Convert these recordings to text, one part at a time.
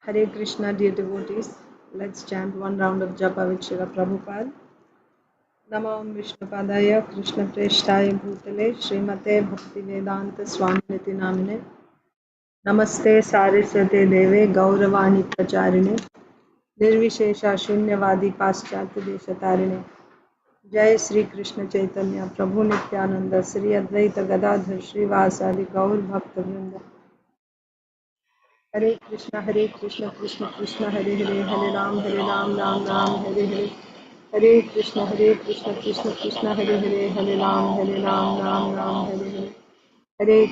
Hare Krishna, dear devotees. Let's chant one round of japa with Srila Prabhupada. Namo Vishnupadaya Krishna Preshtaya Bhutale Srimate Bhaktivedanta Swamiti Namine Namaste Saraswate Deve Gauravani Pracharine Nirvishesha Shunyavadi Paschatya Deshatarine Jai Sri Krishna Chaitanya Prabhu Nityananda Sri Advaita Gadadhar Srivasadi Gaur Bhakta Vrinda Hare Krishna Krishna Krishna Hare Hare Hare Ram Ram Hare Hare Hare Krishna Krishna Krishna Hare Hare Hare Ram Ram Hare Hare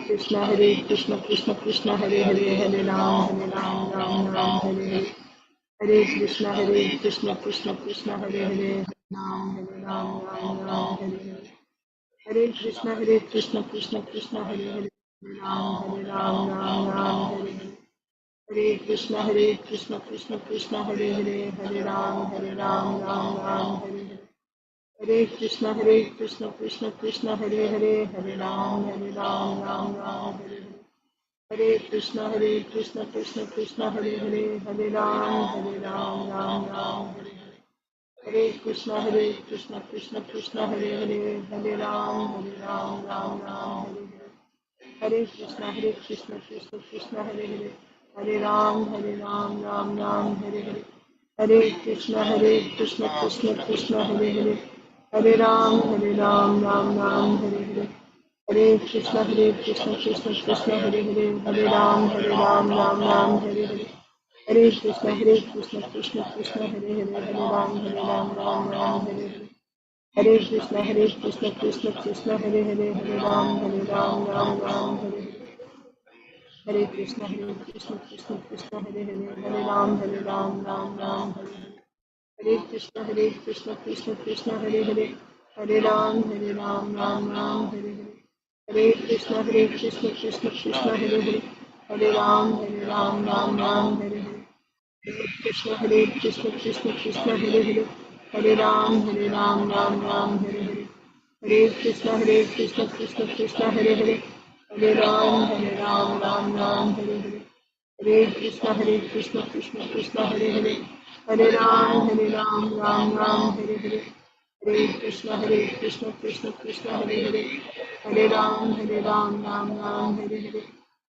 Hare Krishna Krishna Krishna Hare Hare Hare Ram Ram Hare Hare Hare Krishna Krishna Krishna Hare Hare Ram Hare Hare Hare Krishna Krishna Krishna Hare Hare Ram Hare Hare Hare Krishna Krishna Krishna Hare Hare Hare Ram Ram Hare Hare Hare Krishna Krishna Krishna Hare Hare Hare Ram Hare Hare Hare Krishna Krishna Krishna Hare Hare Hare Ram Hare Hare Hare Krishna Krishna Hare Hare Hare Ram Hare Hare Hare Krishna Krishna Hare Hare Hare Ram Hare Hare Hare Krishna Krishna Hare Hare Hare Ram Hare Hare Hare Krishna Krishna Hare Hare Hare Ram Hare Hare Hare Krishna Krishna Hare Hare Hare Ram Hare Hare Hare Krishna Krishna Hare Hare Hare Ram Hare Hare Hare Krishna Krishna Hare Hare Hare Ram Hare Hare Hare Krishna Krishna Hare Hare Hare Ram Hare Hare Hare Krishna Krishna Hare Hare Hare Ram Hare Hare Hare Krishna Krishna Hare Hare Hare Ram Hare Hare Hare Krishna Krishna Hare Hare Hare Ram Hare Hare Hare Krishna Krishna Hare Hare Hare Ram Hare Hare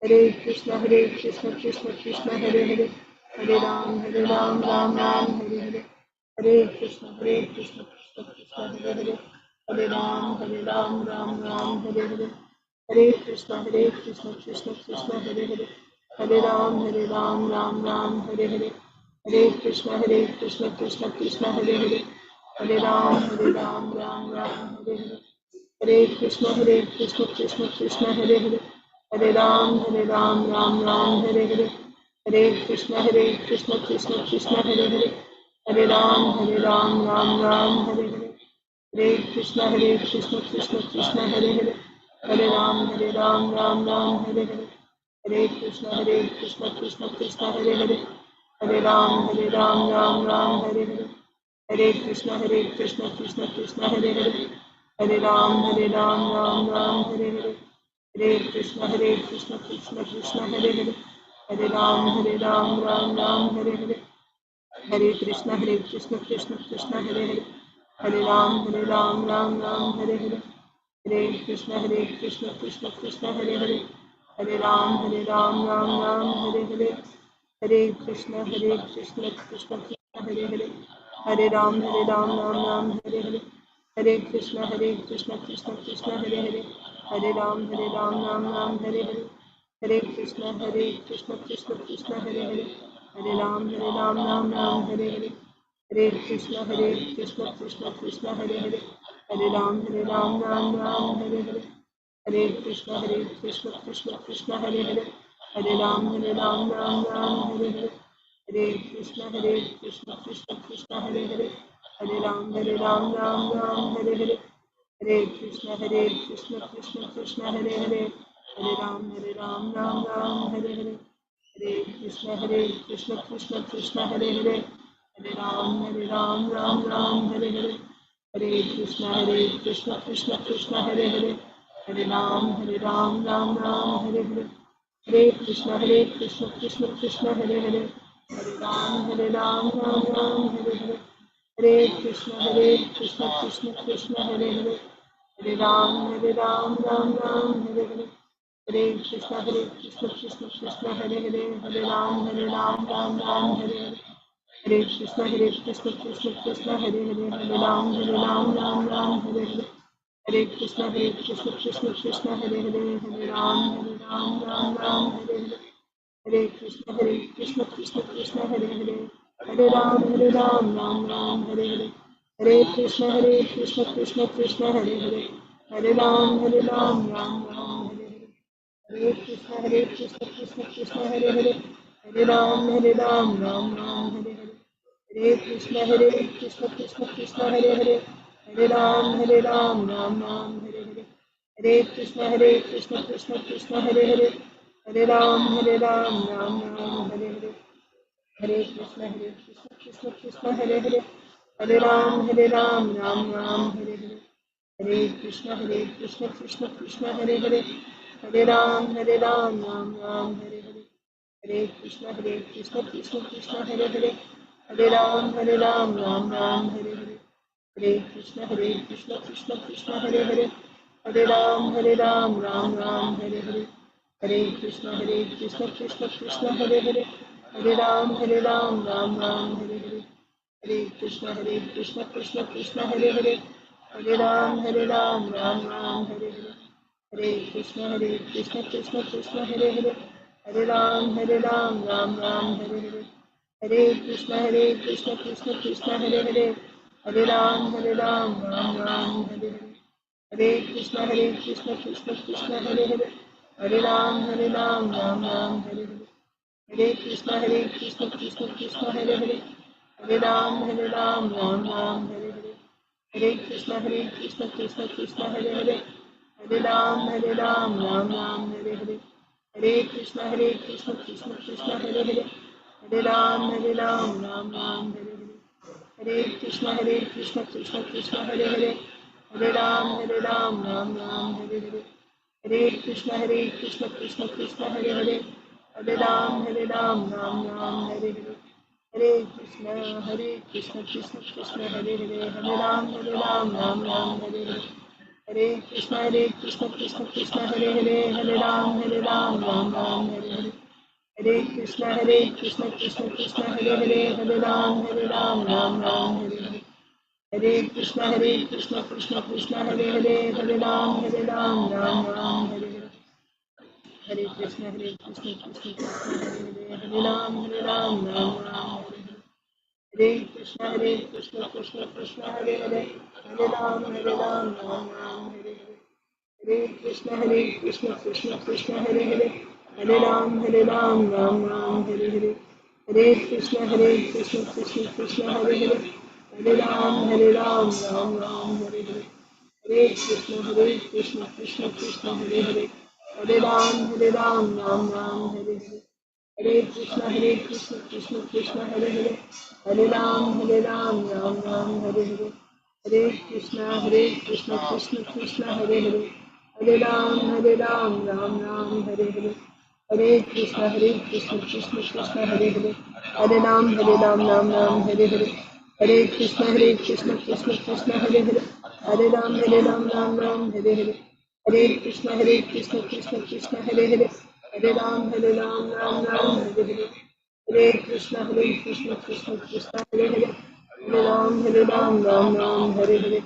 Hare Krishna Krishna Hare Hare Hare Ram Hare Hare Hare Krishna Krishna Hare Hare Hare Ram Hare Hare Hare Krishna Krishna Hare Hare Hare Ram Hare Hare Hare Krishna Krishna Hare Hare Hare Ram Hare Hare Hare Krishna Krishna Hare Hare Hare Ram Hare Hare Hare Krishna Krishna Hare Hare Hare Ram Hare Hare Hare Krishna Krishna Hare Hare Hare Ram Hare Hare Hare Krishna Krishna Hare Hare Hare Ram Hare Hare Hare Krishna Krishna Hare Hare Hare Ram Hare Hare Hare Krishna Krishna Hare Hare Hare Ram Hare Hare Hare Krishna Krishna Hare Hare Hare Ram Hare Hare Hare Krishna Krishna Hare Hare Hare Ram Hare Hare Hare Krishna Krishna Hare Hare Hare Ram Hare Hare Hare Krishna Krishna Hare Hare Hare Ram Hare Hare Hare Krishna Krishna Hare Hare Hare Ram Hare Hare Hare Krishna Krishna Hare Hare Hare Ram Hare Hare Hare Krishna Krishna Hare Hare Hare Ram Hare Hare Hare Krishna Krishna Hare Hare Hare Ram Hare Hare Hare Krishna Krishna Hare Hare Hare Ram Hare Hare Hare Krishna Krishna Hare Hare Hare Ram Hare Hare Hare Krishna Krishna Hare Hare Hare Ram Hare Hare Hare Krishna Krishna Hare Hare Hare Ram Hare Hare Hare Krishna Krishna Hare Hare Hare Ram, Ram Ram, Hare Hare, Hare Krishna, Krishna Krishna, Hare Hare, Hare Ram, Ram Ram, Hare Hare, Hare Krishna, Krishna Krishna, Hare Hare, Hare Ram, Ram Ram, Hare Hare, Hare Krishna, Krishna Hare Hare, Hare Ram, Ram Hare Hare, Hare Krishna, Krishna Hare Hare, Hare Ram, Ram Hare Hare, Hare Krishna, Krishna Hare Hare, Hare Ram, Ram Hare Hare, Hare Krishna, Krishna Hare Hare, Hare Ram, Ram Hare Hare, Hare Krishna, Krishna Hare Hare, Hare Ram, Ram Hare Hare, Hare Krishna, Krishna Hare Hare, Hare Ram, Ram Hare Hare, Hare Krishna, Krishna Hare Hare, Hare Ram, Ram Hare Hare, Hare Krishna, Krishna Hare Hare, Hare Ram, Ram Hare Hare, Hare Krishna, Krishna Hare Hare, Hare Ram, Ram Hare Hare, Hare Krishna, Krishna Hare Hare, Hare Ram, Ram Hare Hare, Hare Krishna, Krishna Hare Hare, Hare Ram, Ram Hare Hare, Hare Krishna, Krishna Hare Hare, Hare Ram, Ram Hare Hare, Hare Krishna, Krishna Hare Hare, Hare Ram, Ram Hare Hare, Hare Krishna, Krishna Hare Hare, Hare Ram, Ram Hare Hare, Hare Krishna, Krishna Hare Hare, Hare Ram, Ram Hare Hare, Hare Krishna, Krishna Hare Hare, Hare Ram, Ram Hare Hare, Hare Krishna, Krishna Hare Hare, Hare Ram, Ram Hare Hare, Hare Krishna, Krishna Hare Hare, Hare Ram, Ram Hare Hare, Hare Krishna, Krishna Hare Hare, Hare Ram, Ram Hare Hare, Hare Krishna, Krishna Hare Hare, Hare Ram, Ram Hare Hare, Hare Krishna, Krishna Hare Hare, Hare Ram, Ram Hare Hare, Hare Krishna, Krishna Hare Hare, Hare Ram, Ram Hare Hare, Hare Krishna, Krishna Hare Hare, Hare Ram, Ram Hare Hare, Hare Krishna, Krishna Hare Hare, Hare Ram, Ram Hare Hare, Hare Krishna, Krishna Hare Hare, Hare Ram, Ram Hare Hare, Hare Krishna, Krishna Hare Hare, Hare Ram, Ram Hare Hare, Hare Krishna, Krishna Hare Hare, Hare Ram, Ram Hare Hare, Hare Krishna, Krishna Hare Hare, Hare Ram, Ram Hare Hare, Hare Krishna, Krishna Hare Hare, Hare Ram, Ram Hare Hare, Hare Krishna, Krishna Hare Hare, Hare Ram, Ram Hare Hare, Hare Krishna, Krishna Hare Hare, Hare Ram, Ram Hare Hare, Hare Krishna, Krishna Hare Hare, Hare Ram, Ram Hare Hare, Hare Krishna, Krishna Hare Hare, Hare Ram, Hare Hare, Hare Krishna, Krishna Hare Hare,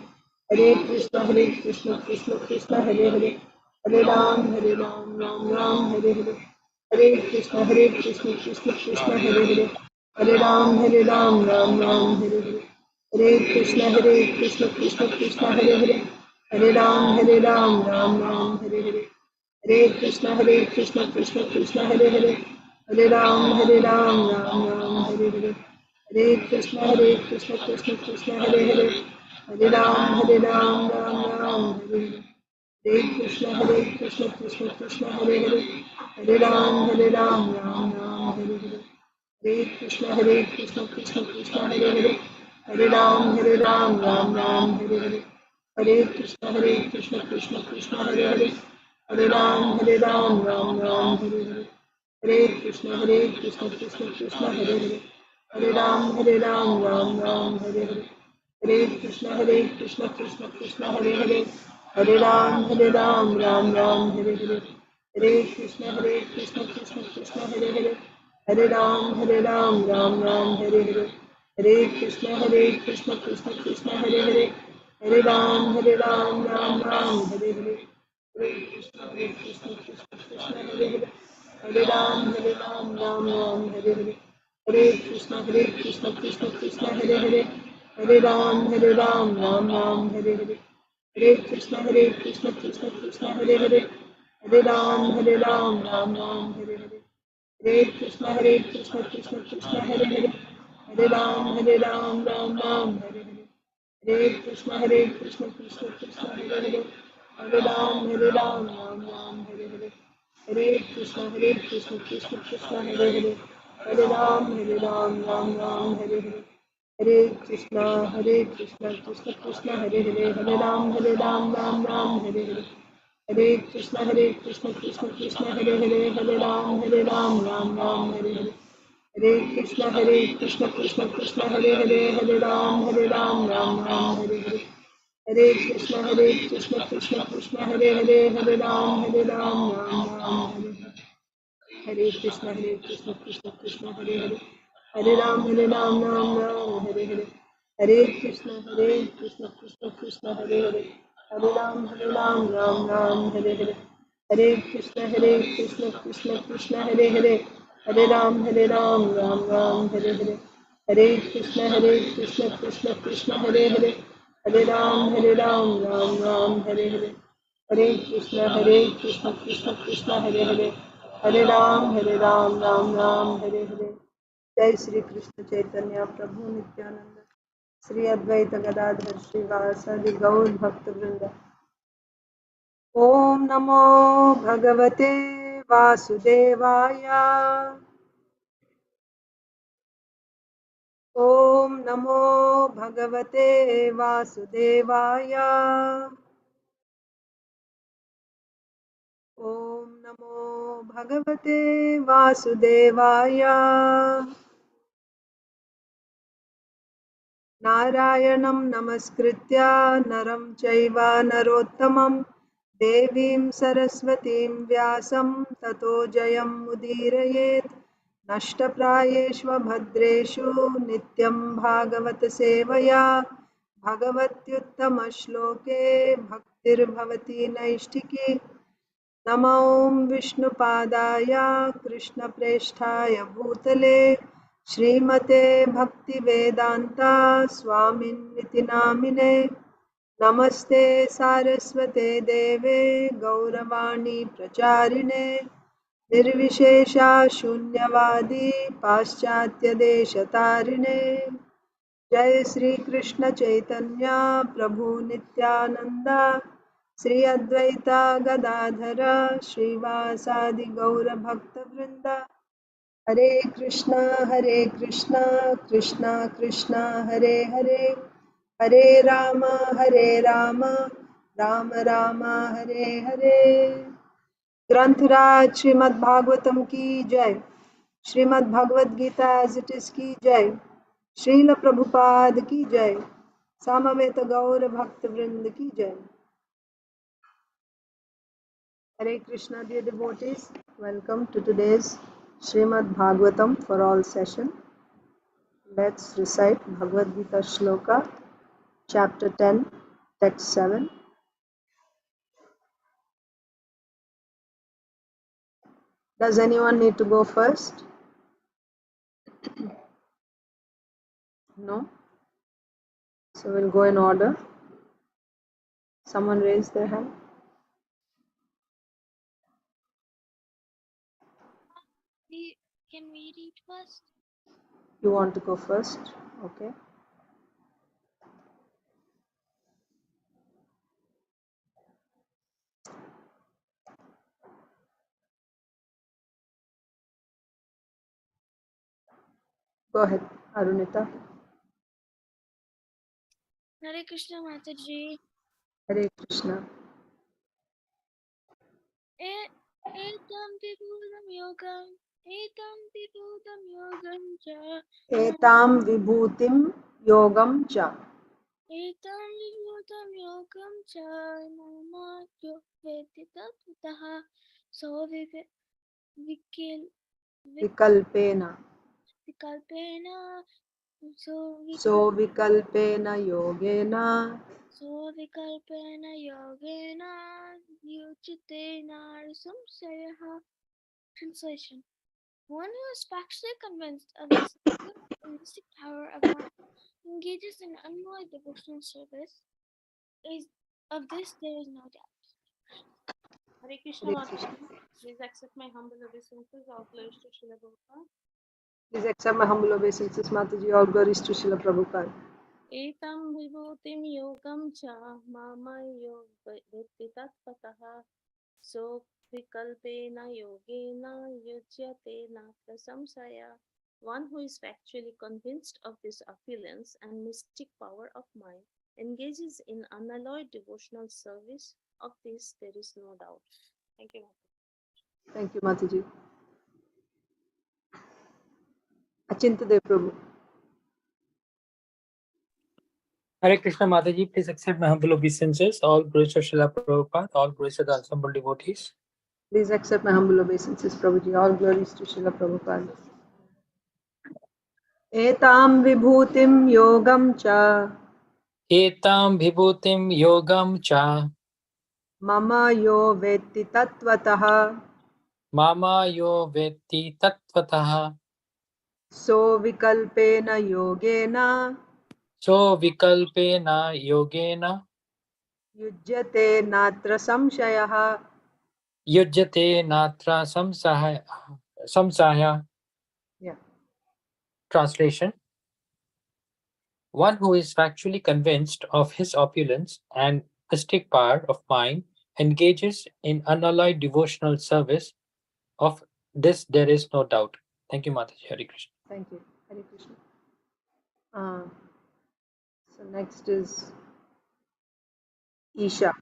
Hare Ram, Hare Hare, Hare Krishna, Krishna Hare Hare, Hare Ram, Ram Hare Hare, Hare Krishna, Krishna Hare Hare, Hare Ram, Ram Hare Hare, Hare Krishna, Krishna Hare Hare, Hare Ram, Hare Hare, Hare Krishna, Krishna Hare Hare, Hare Ram, Ram Hare Hare, Hare Krishna, Krishna Hare Hare, Hare Ram, Ram Hare Hare, Hare Krishna, Krishna Hare Hare, Hare Ram, Ram Hare Hare, Hare Krishna, Krishna Hare Hare, Hare Ram, Ram Hare Hare, Hare Krishna, Krishna Hare Hare, Hare Ram, Ram Hare Hare, Hare Krishna, Krishna Hare Hare, Hare Ram, Ram Hare Hare, Hare Krishna, Krishna Hare Hare, Hare Ram, Ram Hare Hare, Krishna Krishna Krishna Hare Hare, Hare Ram Ram Ram Hare Hare, Hare Krishna Krishna Krishna Hare Hare, Hare Ram Ram Ram Hare Hare, Hare Krishna Krishna Krishna Hare Hare, Hare Ram Ram Ram Hare Hare, Hare Krishna Krishna Krishna Hare Hare, Hare Ram Ram Ram Hare Hare, Hare Krishna Krishna Krishna Hare Hare, Hare Ram Ram Ram Hare Hare, Hare Krishna Krishna Krishna Hare Hare, Hare Ram Ram Ram Hare Hare, Hare Krishna Krishna Krishna Hare Hare, Hare Ram Ram Ram Hare Hare, Hare Krishna Krishna Krishna Hare Hare, Hare Ram Ram Ram Hare Hare, Hare Krishna Krishna Krishna Hare Hare, Hare Ram Ram Ram Hare Hare, Hare Krishna Krishna Krishna Hare Hare, Hare Ram Ram Ram Hare Hare, Hare Krishna Krishna Krishna Hare Hare, Hare Ram Ram Ram Hare Hare, Hare Krishna Krishna Krishna Hare Hare, Hare Ram Ram Ram Hare Hare, Hare Krishna Krishna Krishna Hare Hare, Hare Ram Ram Ram Hare Hare, Hare Krishna Krishna Krishna Hare Hare, Hare Ram Ram Ram Hare Hare, Hare Krishna Krishna Krishna Hare Hare, Hare Ram Ram Ram Hare Hare, Hare Krishna Krishna Krishna Hare Hare, Hare Ram Ram Ram Hare Hare, Hare Krishna Krishna Krishna Hare Hare, Hare Ram Ram Ram Hare Hare, Hare Krishna Krishna Krishna Hare Hare, Hare Ram Ram Ram Hare Hare, Hare Krishna Krishna Krishna Hare Hare, Hare Ram Ram Ram Hare Hare. जय श्री कृष्ण चैतन्य प्रभु नित्यानंद श्री अद्वैत गदाधर श्रीवासादि गौर भक्त वृंद. ओम नमो भगवते वासुदेवाय. ओम नमो भगवते वासुदेवाय. ओम नमो भगवते वासुदेवाय. नारायणं नमस्कृत्य नरं चैव नरोत्तमं देवीं सरस्वतीं व्यासं ततो जयं मुदीरयेत्. नष्टप्रायेषु भद्रेषु नित्यं भागवत सेवया भगवत्युत्तमश्लोके भक्तिर्भवति नैष्ठिकी. नमो विष्णुपादाय कृष्णप्रेष्ठाय भूतले श्रीमते भक्तिवेदान्ता स्वामिन्निति नामिने. नमस्ते सारस्वते देवे गौरवाणी प्रचारिणे निर्विशेषा शून्यवादी पाश्चात्यदेशतारिणे. जय श्री कृष्ण चैतन्य प्रभु नित्यानंद श्री अद्वैता गदाधर श्रीवासादि गौर भक्त वृंद. हरे कृष्णा कृष्णा कृष्णा हरे हरे, हरे राम राम राम हरे हरे. ग्रंथराज श्रीमद् भागवतम की जय. Shrimad Bhagavad Gita as it is की जय. श्रील प्रभुपाद की जय. सामवेत गौर भक्त वृंद की जय. Hare Krishna, dear devotees. Welcome to today's Srimad Bhagavatam for all session. Let's recite Bhagavad Gita Sloka, chapter 10, text 7. Does anyone need to go first? No? So we'll go in order. Someone raise their hand. Can we read first? You want to go first? Okay. Go ahead, Arunita. Hare Krishna Mataji. Hare Krishna. Etam vibhulam yogam Etam vibhutam yogam cha. एतां विभूतिं योगं च Etam vibhutam yogam cha. Mama yo veti tattvatah. So विकल्पेन vikalpena. सो विकल्पेन योगेन So vikalpena yogena yuchitena samsayah. Translation. One who is factually convinced of this mystic power of mind engages in unalloyed devotional service. Of this there is no doubt. Hare Krishna Hare Mataji. Krishna. Please accept my humble obeisances. All glories to Srila Prabhupada. Please accept my humble obeisances, Mataji. All glories to Srila Prabhupada. Etam vibhutim yogam cha mamayo vetti tattvatah. So vikalpena yogena yujyate natra samsaya. One who is factually convinced of this opulence and mystic power of mind engages in unalloyed devotional service. Of this there is no doubt. Thank you. Thank you, Mataji. Achinta Dev Prabhu. Hare Krishna Mataji, please accept my humble obeisances. All glories to Srila Prabhupada, all glories to the ensemble devotees. Please accept my humble obeisances, Prabhuji. All glories to Srila Prabhupada. एतां विभूतिं योगं च Etam vibhutim yogam cha मम यो वेत्ति तत्त्वतः mama yo vetti tattvatah. सो विकल्पेन योगेन So vikalpena yogena युज्यते नात्र संशयः. yujyate natra samsaya. Yeah. Translation. One who is factually convinced of his opulence and mystic power of mind engages in unalloyed devotional service. Of this there is no doubt. Thank you, Mataji. Hare Krishna. Thank you. Hare Krishna. So next is Isha.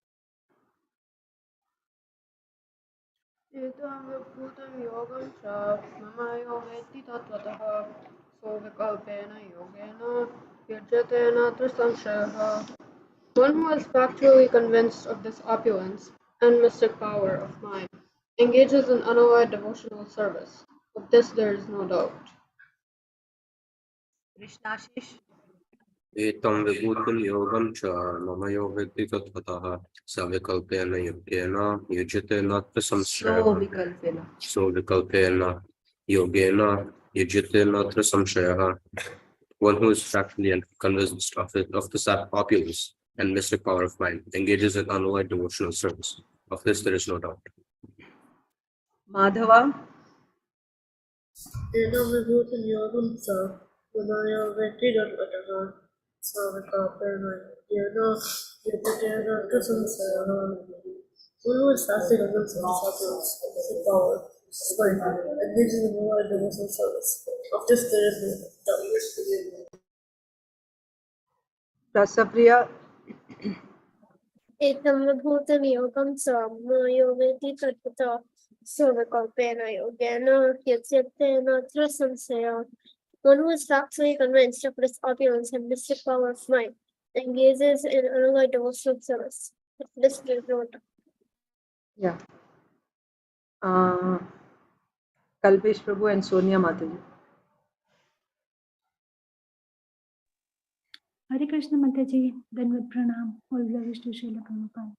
एतां विभूतं योगं च मम यो वेत्ति तत्त्वतः सो विकल्पेन योगेन युज्यते नात्र संशयः. One who is factually convinced of this opulence and mystic power of mind engages in unalloyed devotional service. Of this there is no doubt. Krishnashish. एतं विभूतिं योगं च मम यो वेत्ति तत्त्वतः स विकल्पेन योगेन युज्यते नात्र संशयः. सो विकल्पेन योगेन युज्यते नात्र संशयः. One who is factually and convinced of this opulence and mystic power of mind engages in unalloyed devotional service. Of this there is no doubt. Madhava. एतं विभूतिं योगं च मम यो वेत्ति तत्त्वतः सो विकल्पेन योगेन युज्यते नात्र संशयः. One who is factually convinced of this opulence and mystic power of mind engages in unalloyed devotional service. Of this there is no doubt. Rasapriya. Etam vibhutam yogam च मम यो वेत्ति तत्त्वतः सो विकल्पेन योगेन युज्यते नात्र संशयः. One who is factually convinced of this opulence and mystic power of mind engages in unalloyed devotional service. This is not. Yeah. Kalpesh Prabhu and Sonia Mataji. Hare Krishna Mataji, Dandavat Pranam, all glories to Srila Prabhupada.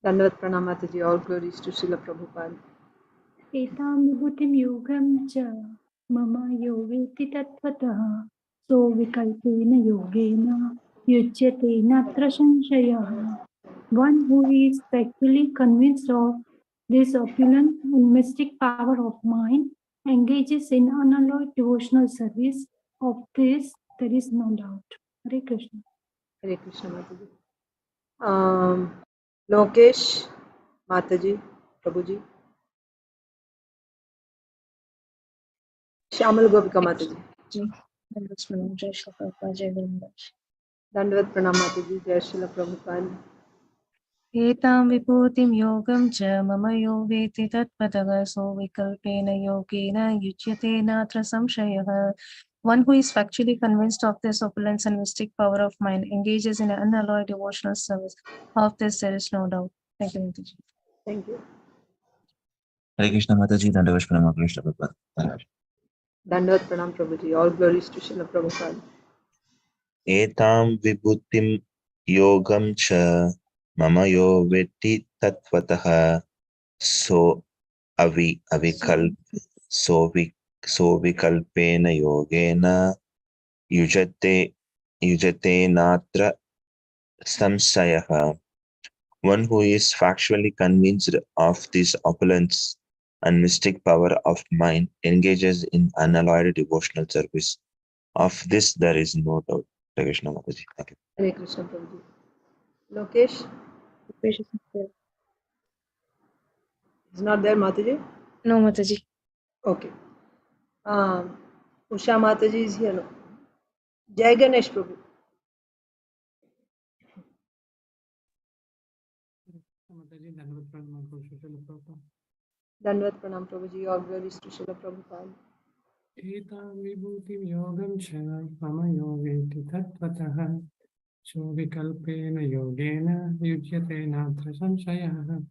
Dandavat Pranam Mataji, all glories to Srila Prabhupada. Etam vibhutim yogam cha mama yo vetti tattvatah so vikalpena yogena yujyate natra sanshayah. One who is factually convinced of this opulent and mystic power of mind engages in unalloyed devotional service. Of this there is no doubt. Hare Krishna. Hare Krishna Mataji. Lokesh Mataji, Prabhuji. Shamal Gopika Mataji. Dandavat Pranam Mataji, Jai Srila Prabhupada. एतां विभूतिं योगं च मम यो वेत्ति तत्पदः सो विकल्पेन योगेन युज्यते नात्र संशयः. One who is factually convinced of this opulence and mystic power of mind engages in an unalloyed devotional service. Of this there is no doubt. Thank you, Mataji. Thank you. Hare Krishna Mataji, Dandavat Pranam Krishna Prabhupada. Dandavat Pranam Prabhuji. All glories to Srila Prabhupada. Etam vibhutim yogam cha mama yo vetti tattvataha so vikalpena yogena yujate natra samsayaha. One who is factually convinced of this opulence and mystic power of mind engages in unalloyed devotional service. Of this there is no doubt. Hare Krishna Mataji. Thank you. Hare Krishna Prabhuji. Lokesh is not there, Mataji? No, Mataji. Okay. Usha Mataji is here. No? Jai Ganesh Prabhu. Dandavat Pranam Prabhuji. All glories to Srila Prabhupada. Etam vibhutim yogam cha mama yogetti tattvataha so vikalpena yogena yujyate natra samshayah.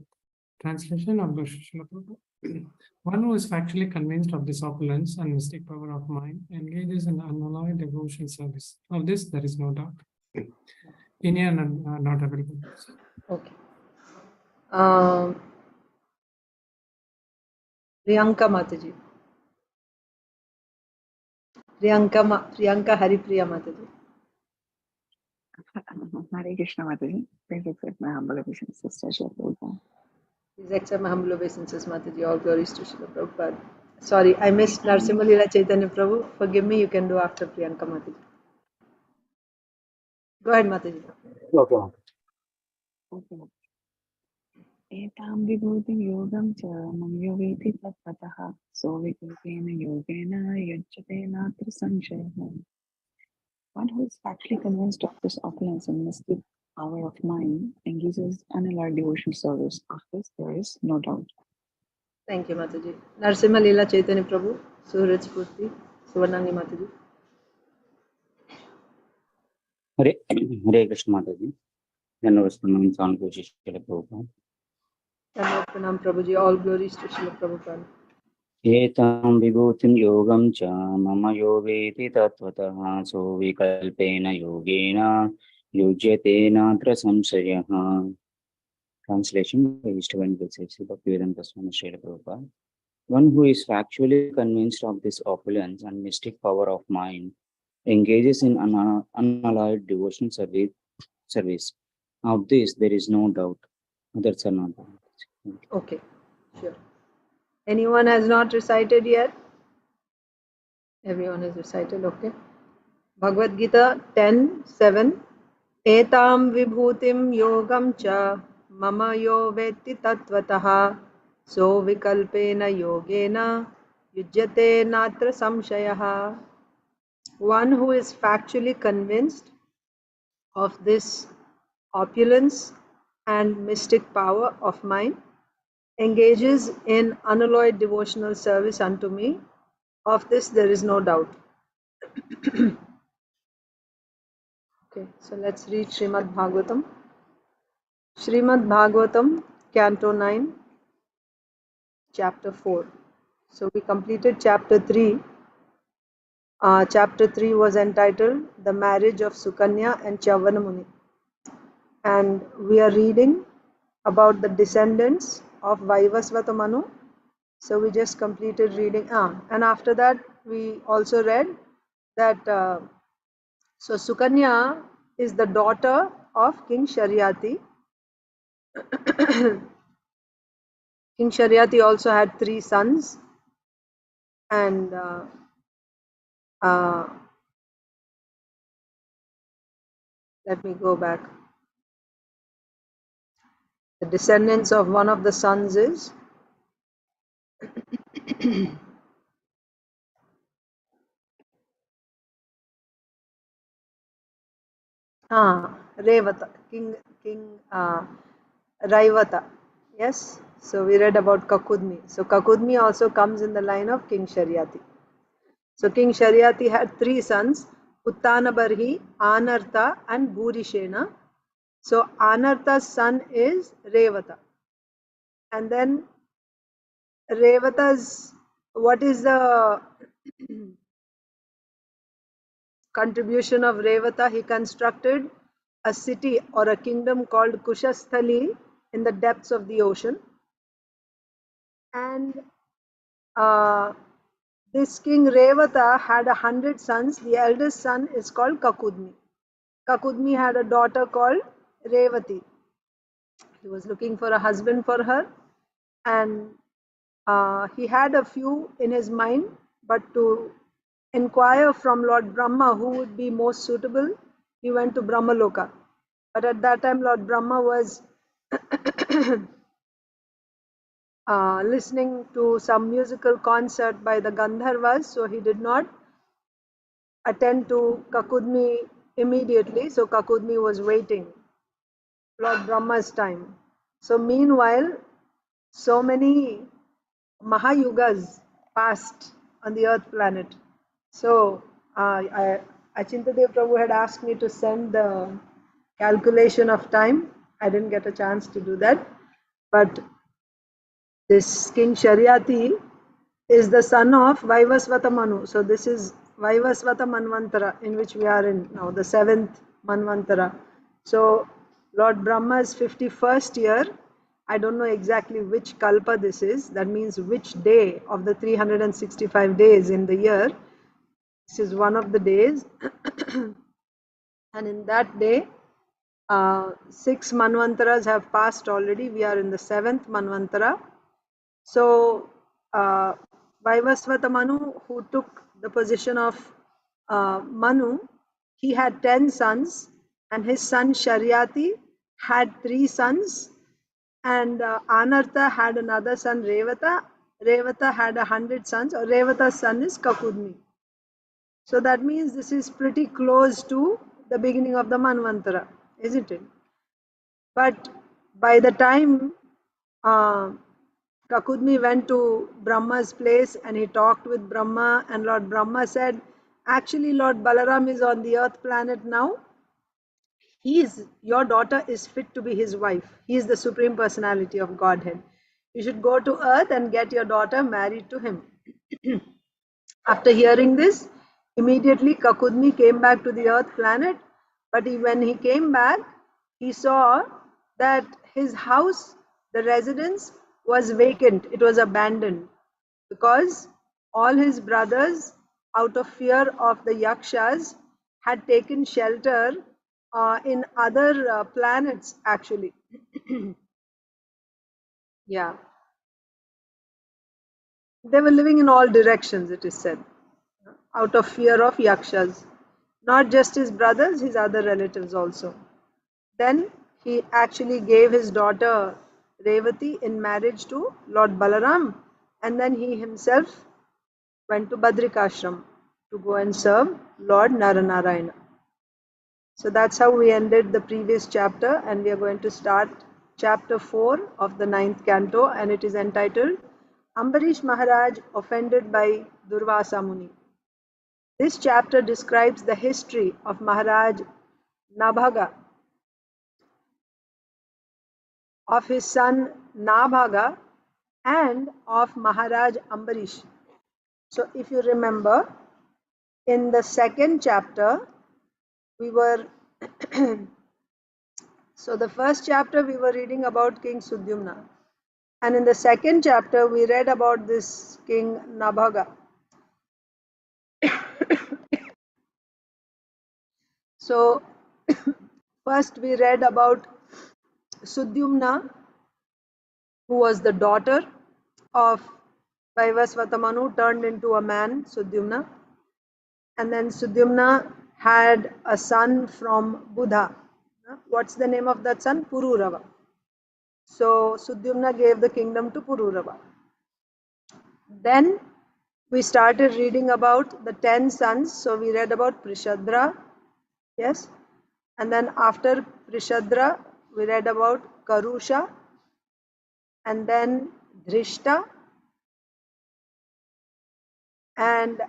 Translation of the Srila Prabhupada. One who is factually convinced of this opulence and mystic power of mind engages in unalloyed devotion service. Of this there is no doubt. Indian not available. Okay. Priyanka Mataji. Priyanka Haripriya Mataji. Hare Krishna Mataji. Please accept my humble obeisances, Srila Prabhupada. Please accept my humble obeisances, Mataji. All glories to Srila Prabhupada. Sorry, I missed Narasimha Leela Chaitanya Prabhu. Forgive me, you can do after Priyanka Mataji. Go ahead, Mataji. Okay. Etam vibhutim yogam cha mam yoveti tattvataha so vikalpena yogena yajyate natra samshayah. One who is factually convinced of this opulence and mystic power of mind engages unalloyed devotional service. Of this there is no doubt. Thank you, Mataji. Narasimha Leela Chaitanya Prabhu, Suhraj Purti, Suvarnangi Mataji. Hare Krishna Mataji. Dandavat Pranam Srila Prabhupada. Dandavat Pranam Prabhuji. All glories to Srila Prabhupada. Etam vibhutim yogam cha mama yoveti tattvataha so vikalpena yogena yujyate natra samshayah. Translation by Ishtavan Sri Bhaktivedanta Swami Srila Prabhupada. One who is factually convinced of this opulence and mystic power of mind engages in unalloyed devotional service. Of this there is no doubt. Others are not. Okay, sure. Anyone has not recited yet? Everyone has recited, okay. Bhagavad Gita 10:7. Etam vibhutim yogam cha mama yo vetti tattvataha so vikalpena yogena yujyate natra samshayah. One who is factually convinced of this opulence and mystic power of mine engages in unalloyed devotional service unto me. Of this there is no doubt. Okay, so let's read Srimad Bhagavatam. Srimad Bhagavatam, Canto 9, Chapter 4. So we completed Chapter 3. Chapter 3 was entitled The Marriage of Sukanya and Chavana Muni. And we are reading about the descendants of Vaivasvata Manu. So we just completed reading. And after that, we also read that so Sukanya is the daughter of King Sharyati. King Sharyati also had 3 sons, and let me go back. The descendants of one of the sons is Revata, King Raivata. Yes, so we read about Kakudmi. So Kakudmi also comes in the line of King Sharyati. So King Sharyati had 3 sons, Uttanabarhi, Anartha and Bhurishena. So Anartha's son is Revata. And then Revata's, what is the contribution of Revata? He constructed a city or a kingdom called Kushasthali in the depths of the ocean. And this king Revata had 100 sons. The eldest son is called Kakudmi. Kakudmi had a daughter called Revati. He was looking for a husband for her, and he had a few in his mind, but to inquire from Lord Brahma who would be most suitable, he went to Brahmaloka. But at that time, Lord Brahma was listening to some musical concert by the Gandharvas, so he did not attend to Kakudmi immediately. So Kakudmi was waiting Lord Brahma's time. So meanwhile, so many Mahayugas passed on the earth planet. So Achintadev Prabhu had asked me to send the calculation of time. I didn't get a chance to do that. But this King Sharyati is the son of Vaivasvata Manu. So this is Vaivasvata Manvantara, in which we are in now, the 7th Manvantara. So Lord Brahma's 51st year, I don't know exactly which kalpa this is, that means which day of the 365 days in the year. This is one of the days. And in that day, 6 Manvantaras have passed already. We are in the 7th Manvantara. So Vaivasvata Manu, who took the position of Manu, he had 10 sons, and his son Sharyati had 3 sons, and Anartha had another son Revata. Revata had 100 sons, or Revata's son is Kakudmi. So that means this is pretty close to the beginning of the Manvantara, isn't it? But by the time Kakudmi went to Brahma's place and he talked with Brahma, and Lord Brahma said, actually Lord Balaram is on the earth planet now. Your daughter is fit to be his wife. He is the Supreme Personality of Godhead. You should go to earth and get your daughter married to him. After hearing this, immediately Kakudmi came back to the earth planet. But when he came back, he saw that his house, the residence, was vacant. It was abandoned because all his brothers, out of fear of the yakshas, had taken shelter in other planets actually. Yeah. They were living in all directions, it is said, out of fear of yakshas. Not just his brothers, his other relatives also. Then he actually gave his daughter Revati in marriage to Lord Balaram, and then he himself went to Badrikashram to go and serve Lord Naranarayana. So that's how we ended the previous chapter, and we are going to start chapter 4 of the 9th canto, and it is entitled Ambarish Maharaj offended by Durvasa Muni. This chapter describes the history of Maharaj Nabhaga, of his son Nabhaga, and of Maharaj Ambarish. So if you remember, in the 2nd chapter, we were so the 1st chapter we were reading about King Sudyumna, and in the 2nd chapter we read about this King Nabhaga. So first we read about Sudyumna, who was the daughter of Vaivasvata Manu, turned into a man, Sudyumna. And then Sudyumna had a son from Buddha. What's the name of that son? Pururava. So Sudyumna gave the kingdom to Pururava. Then we started reading about the 10 sons. So we read about Prishadra, yes. And then after Prishadra, we read about Karusha, and then Drishta, and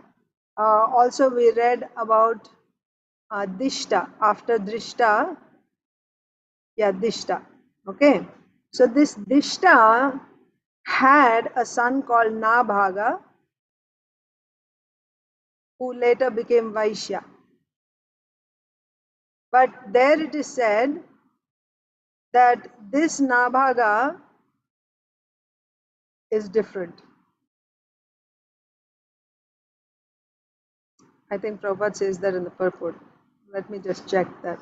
also we read about Dishta. After Drishta, Dishta. Okay, so this Dishta had a son called Nabhaga, who later became Vaishya. But there it is said that this Nabhaga is different. I think Prabhupada says that in the purport. Let me just check that.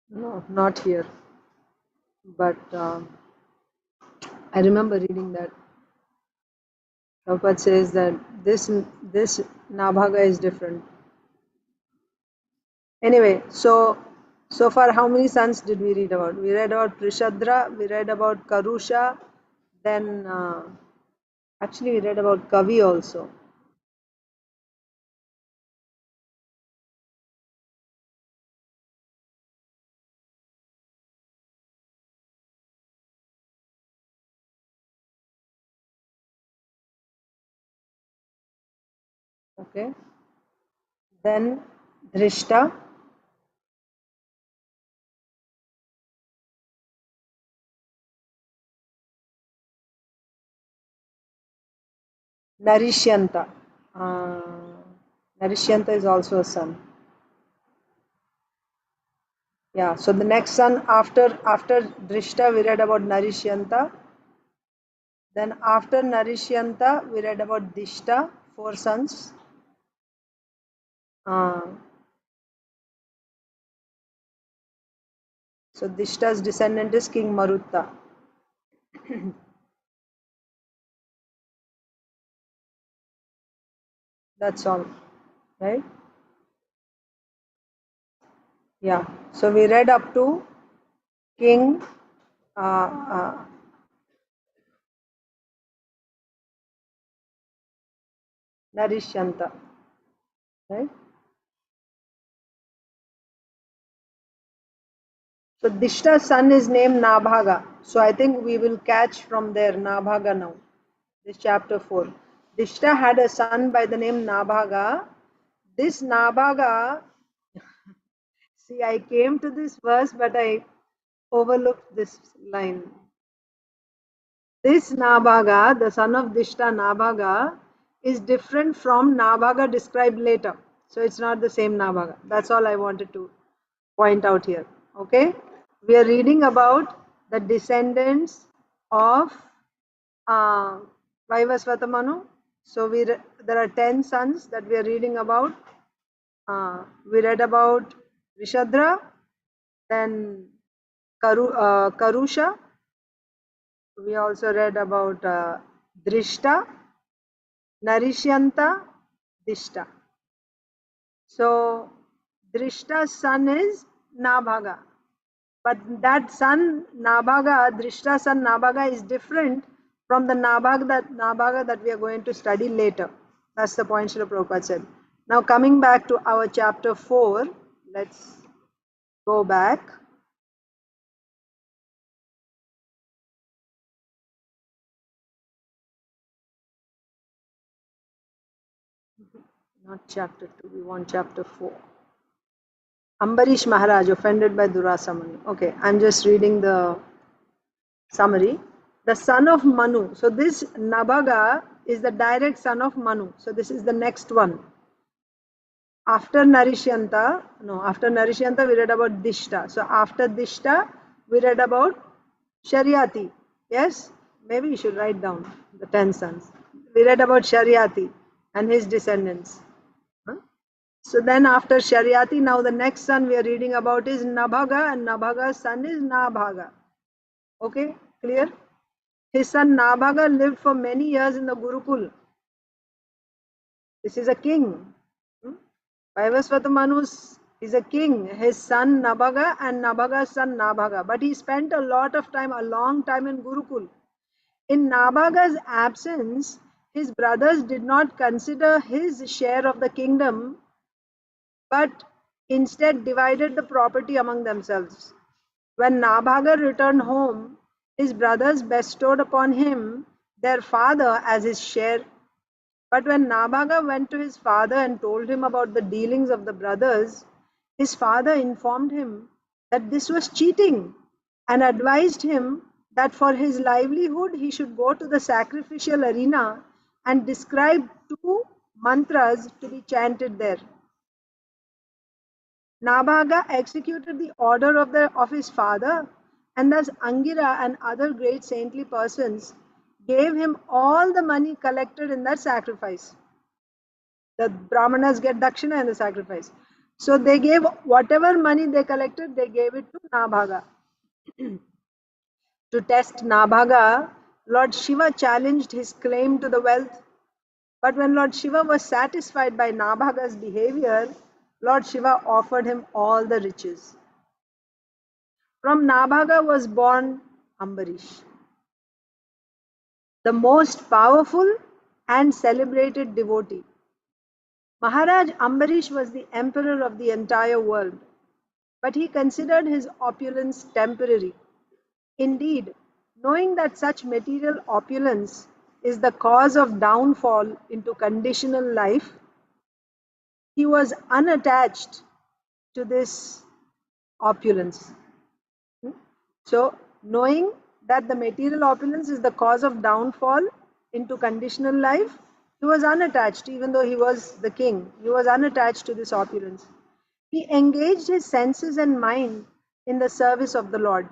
No, not here. But I remember reading that. Prabhupada says that this Nabhaga is different. Anyway, so far how many sons did we read about? We read about Prishadra, we read about Karusha, then actually we read about Kavi also. Okay. Then Drishta, Narishyanta. Narishyanta is also a son. Yeah, so the next son after Drishta we read about Narishyanta. Then after Narishyanta we read about Dishta, 4 sons. So Dishta's descendant is King Marutta. That's all, right? Yeah, so we read up to King Narishyanta, right? So Dishta's son is named Nabhaga. So I think we will catch from there Nabhaga now. This chapter 4. Dishta had a son by the name Nabhaga. This Nabhaga, see, I came to this verse, but I overlooked this line. This Nabhaga, the son of Dishta Nabhaga, is different from Nabhaga described later. So it's not the same Nabhaga. That's all I wanted to point out here. Okay? We are reading about the descendants of Vaivasvatamanu. So there are 10 sons that we are reading about. We read about Rishadra, then Karusha. We also read about Drishta, Narishyanta, Dishta. So Drishta's son is Nabhaga. But that son, Nabhaga, Drishta's son Nabhaga is different from the Nabhaga that we are going to study later. That's the point Srila Prabhupada said. Now coming back to our chapter 4, let's go back. Not chapter 2, we want chapter 4. Ambarish Maharaj offended by Durasa Muni. Okay, I'm just reading the summary. The son of Manu. So this Nabhaga is the direct son of Manu. So this is the next one. After Narishyanta we read about Dishta. So after Dishta we read about Sharyati. Yes, maybe you should write down the 10 sons. We read about Sharyati and his descendants. So then after Sharyati, now the next son we are reading about is Nabhaga, and Nabhaga's son is Nabhaga. Okay, clear? His son Nabhaga lived for many years in the Gurukul. This is a king. Vaivasvata Manu is a king. His son Nabhaga and Nabhaga's son Nabhaga. But he spent a long time in Gurukul. In Nabhaga's absence, his brothers did not consider his share of the kingdom, but instead divided the property among themselves. When Nabhaga returned home, his brothers bestowed upon him their father as his share. But when Nabhaga went to his father and told him about the dealings of the brothers, his father informed him that this was cheating and advised him that for his livelihood he should go to the sacrificial arena and describe 2 mantras to be chanted there. Nabhaga executed the order of his father, and thus Angira and other great saintly persons gave him all the money collected in that sacrifice. The Brahmanas get dakshina in the sacrifice. So they gave whatever money they collected, they gave it to Nabhaga. To test Nabhaga, Lord Shiva challenged his claim to the wealth. But when Lord Shiva was satisfied by Nabhaga's behavior, Lord Shiva offered him all the riches. From Nabhaga was born Ambarish, the most powerful and celebrated devotee. Maharaj Ambarish was the emperor of the entire world, but he considered his opulence temporary. Indeed, knowing that such material opulence is the cause of downfall into conditional life, he was unattached to this opulence. So, knowing that the material opulence is the cause of downfall into conditional life, he was unattached, even though he was the king. He was unattached to this opulence. He engaged his senses and mind in the service of the Lord.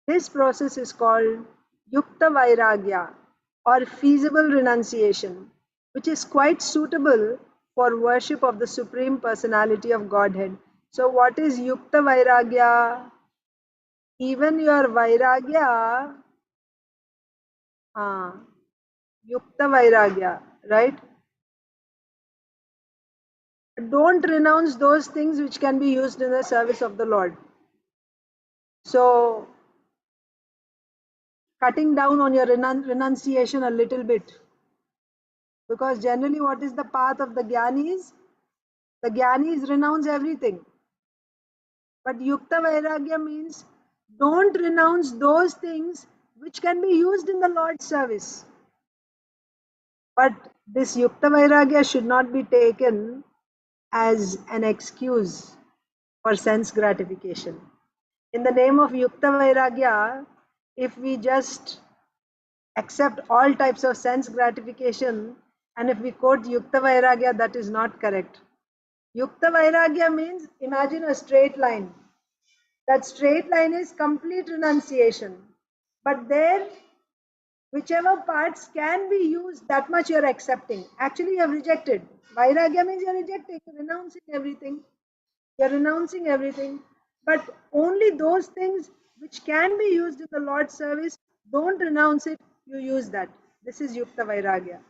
This process is called Yukta Vairagya or feasible renunciation, which is quite suitable for worship of the Supreme Personality of Godhead. So, what is Yukta Vairagya? Even your Vairagya, Yukta Vairagya, right? Don't renounce those things which can be used in the service of the Lord. So, cutting down on your renunciation a little bit. Because generally, what is the path of the Gyanis? The Gyanis renounce everything. But Yukta Vairagya means don't renounce those things which can be used in the Lord's service. But this Yukta Vairagya should not be taken as an excuse for sense gratification. In the name of Yukta Vairagya, if we just accept all types of sense gratification and if we quote Yukta Vairagya, that is not correct. Yukta Vairagya means imagine a straight line. That straight line is complete renunciation. But there, whichever parts can be used, that much you are accepting. Actually, you have rejected. Vairagya means you are rejecting, renouncing everything. You are renouncing everything. But only those things which can be used in the Lord's service, don't renounce it, you use that. This is Yukta Vairagya.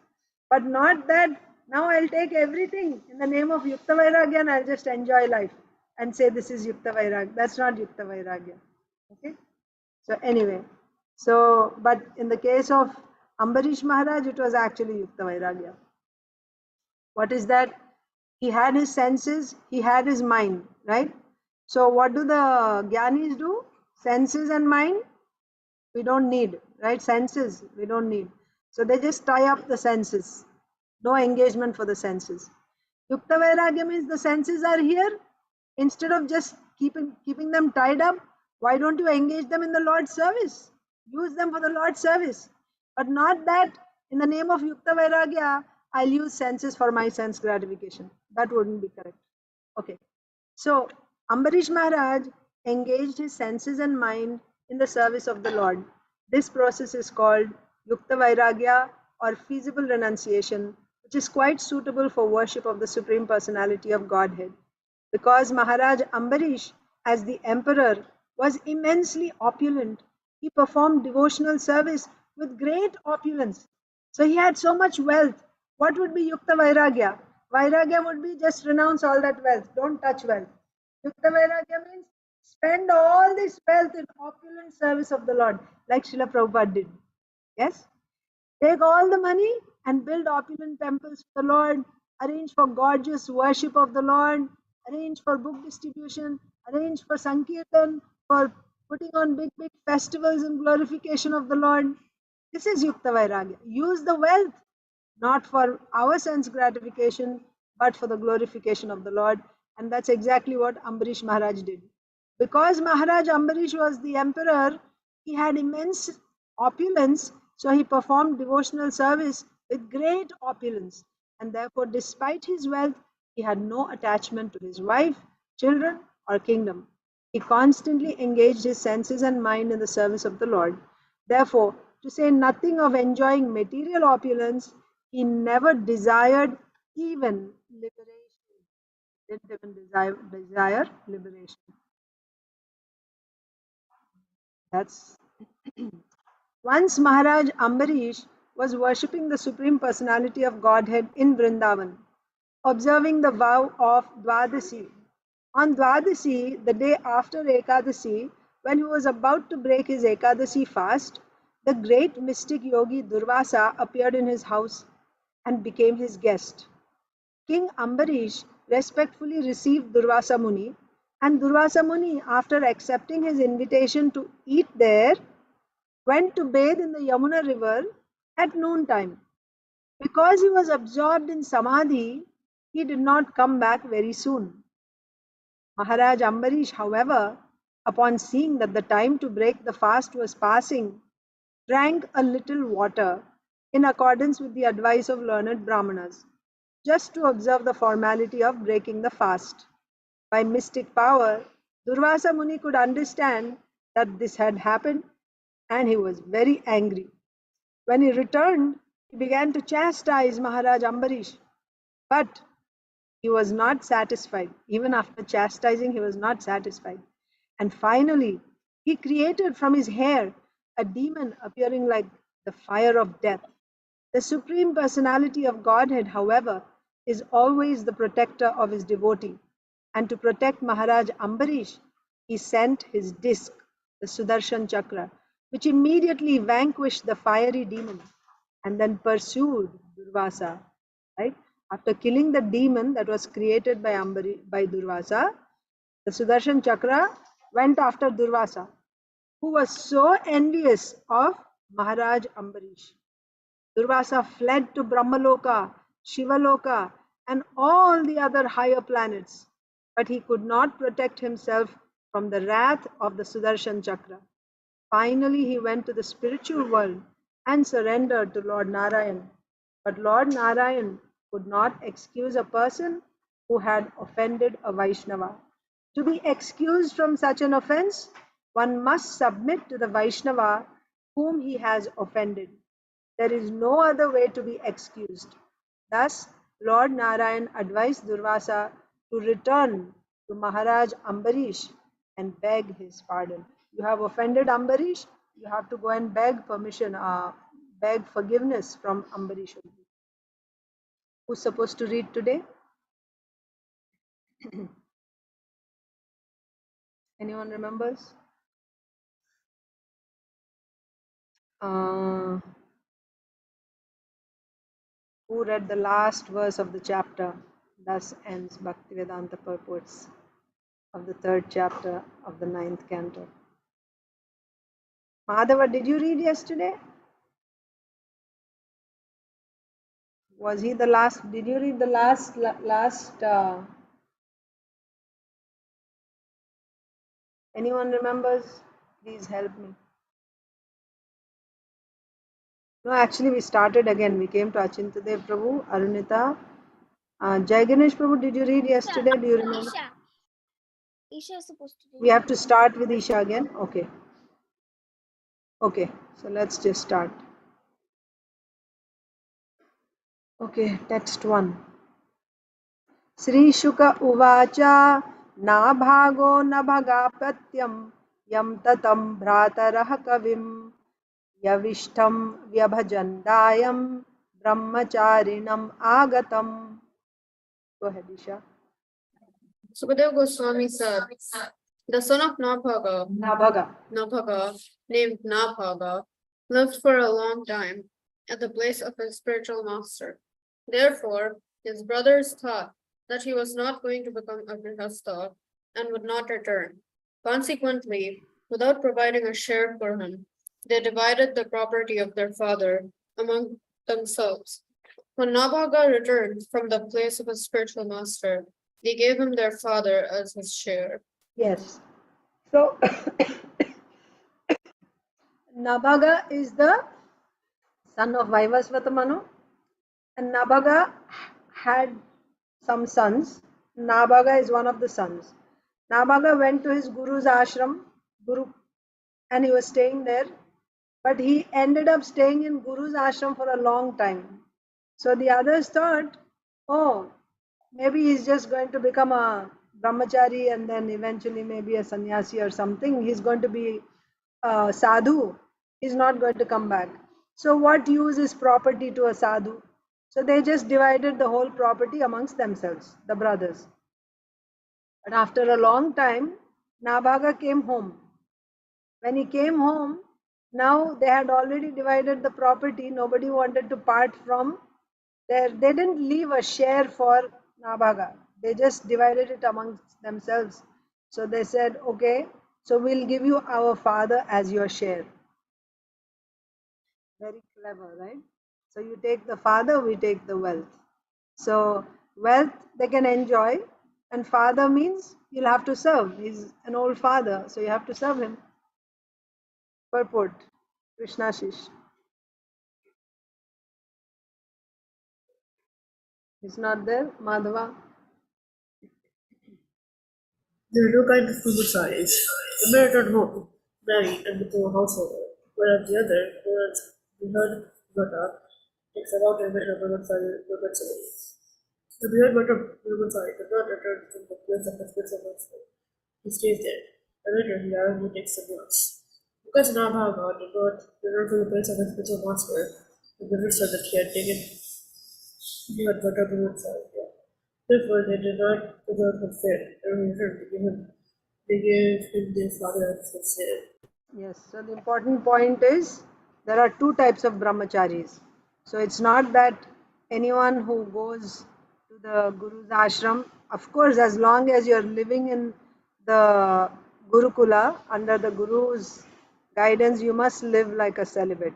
But not that now I'll take everything in the name of Yukta Vairagya and I'll just enjoy life and say this is Yukta Vairagya. That's not Yukta Vairagya. Okay? So anyway, but in the case of Ambarish Maharaj, it was actually Yukta Vairagya. What is that? He had his senses, he had his mind, right? So what do the Gyanis do? Senses and mind, we don't need, right? Senses, we don't need. So they just tie up the senses. No engagement for the senses. Yukta Vairagya means the senses are here. Instead of just keeping them tied up, why don't you engage them in the Lord's service? Use them for the Lord's service. But not that in the name of Yukta Vairagya, I'll use senses for my sense gratification. That wouldn't be correct. Okay. So, Ambarish Maharaj engaged his senses and mind in the service of the Lord. This process is called Yukta Vairagya or feasible renunciation, which is quite suitable for worship of the Supreme Personality of Godhead. Because Maharaj Ambarish, as the emperor, was immensely opulent, he performed devotional service with great opulence. So he had so much wealth. What would be Yukta Vairagya? Vairagya would be just renounce all that wealth, don't touch wealth. Yukta Vairagya means spend all this wealth in opulent service of the Lord, like Srila Prabhupada did. Yes? Take all the money and build opulent temples for the Lord, arrange for gorgeous worship of the Lord, arrange for book distribution, arrange for Sankirtan, for putting on big festivals in glorification of the Lord. This is Yukta Vairagya. Use the wealth not for our sense gratification, but for the glorification of the Lord. And that's exactly what Ambarish Maharaj did. Because Maharaj Ambarish was the emperor, he had immense opulence, so he performed devotional service with great opulence. And therefore, despite his wealth, he had no attachment to his wife, children, or kingdom. He constantly engaged his senses and mind in the service of the Lord. Therefore, to say nothing of enjoying material opulence, he never desired even liberation. He didn't even desire liberation. That's once Maharaj Ambarish was worshipping the Supreme Personality of Godhead in Vrindavan, observing the vow of Dwadasi. On Dwadasi, the day after Ekadasi, when he was about to break his Ekadasi fast, the great mystic yogi Durvasa appeared in his house and became his guest. King Ambarish respectfully received Durvasa Muni, and Durvasa Muni, after accepting his invitation to eat there, went to bathe in the Yamuna river at noontime. Because he was absorbed in Samadhi, he did not come back very soon. Maharaj Ambarish, however, upon seeing that the time to break the fast was passing, drank a little water in accordance with the advice of learned Brahmanas, just to observe the formality of breaking the fast. By mystic power, Durvasa Muni could understand that this had happened, and he was very angry. When he returned, he began to chastise Maharaj Ambarish, but he was not satisfied. Even after chastising, he was not satisfied. And finally, he created from his hair a demon appearing like the fire of death. The Supreme Personality of Godhead, however, is always the protector of his devotee. And to protect Maharaj Ambarish, he sent his disc, the Sudarshan Chakra, which immediately vanquished the fiery demon and then pursued Durvasa. Right? After killing the demon that was created by Durvasa, the Sudarshan Chakra went after Durvasa, who was so envious of Maharaj Ambarish. Durvasa fled to Brahmaloka, Shivaloka, and all the other higher planets, but he could not protect himself from the wrath of the Sudarshan Chakra. Finally, he went to the spiritual world and surrendered to Lord Narayan. But Lord Narayan could not excuse a person who had offended a Vaishnava. To be excused from such an offense, one must submit to the Vaishnava whom he has offended. There is no other way to be excused. Thus, Lord Narayan advised Durvasa to return to Maharaj Ambarish and beg his pardon. You have offended Ambarish, you have to go and beg permission, beg forgiveness from Ambarish. Who's supposed to read today? Anyone remembers? Who read the last verse of the chapter? Thus ends Bhaktivedanta purports of the 3rd chapter of the 9th canto. Madhava, did you read yesterday? Was he the last? Did you read the last? Anyone remembers? Please help me. No, actually we started again. We came to Achintadev Prabhu, Arunita. Jai Ganesh Prabhu, did you read yesterday? Do you remember? Isha is supposed to We have to start with Isha again? Okay. Okay, so let's just start. Okay, text 1. Sri Shuka Uvacha Na Bhago Na Bhagapatyam Yam Tatam Bhratarah Kavim Yavishtam Vyabhajandayam brahmacharinam agatam. Go ahead, Isha. Sukadeva Goswami said, the son of Nabhaga, named Nabhaga, lived for a long time at the place of his spiritual master. Therefore, his brothers thought that he was not going to become a grihastha and would not return. Consequently, without providing a share for him, they divided the property of their father among themselves. When Nabhaga returned from the place of his spiritual master, they gave him their father as his share. Yes. So Nabhaga is the son of Vaivasvata Manu, and Nabhaga had some sons. Nabhaga is one of the sons. Nabhaga went to his guru's ashram, and he was staying there, but he ended up staying in guru's ashram for a long time. So the others thought, oh, maybe he's just going to become a brahmachari and then eventually maybe a sannyasi or something. He's going to be a sadhu. He's not going to come back. So what use is property to a sadhu? So they just divided the whole property amongst themselves, the brothers. But after a long time, Nabhaga came home. When he came home, now they had already divided the property. Nobody wanted to part from there. They didn't leave a share for Nabhaga. They just divided it amongst themselves. So they said, okay, so we'll give you our father as your share. Very clever, right? So you take the father, we take the wealth. So wealth they can enjoy, and father means you'll have to serve. He's an old father, so you have to serve him. Purport, Krishna Shish. He's not there, Madhava. There are no kind of brahmacharis. The merit at home, married and become a householder, whereas the other, whereas Brihad Bhatta, takes a vow to remain a brahmachari. The Brihad Bhatta brahmachari does not return from the place of the spiritual master. He stays there, and later he arrogantly takes sannyas. Because Nabhaga did not return from the place of his spiritual master, the brothers said that he had taken Brihad Bhatta brahmachari. Therefore, they did not preserve his sin, and returned to give him. They gave him their father as his sin. Yes, so the important point is there are two types of brahmacharis. So it's not that anyone who goes to the Guru's ashram, of course, as long as you're living in the Gurukula under the Guru's guidance, you must live like a celibate.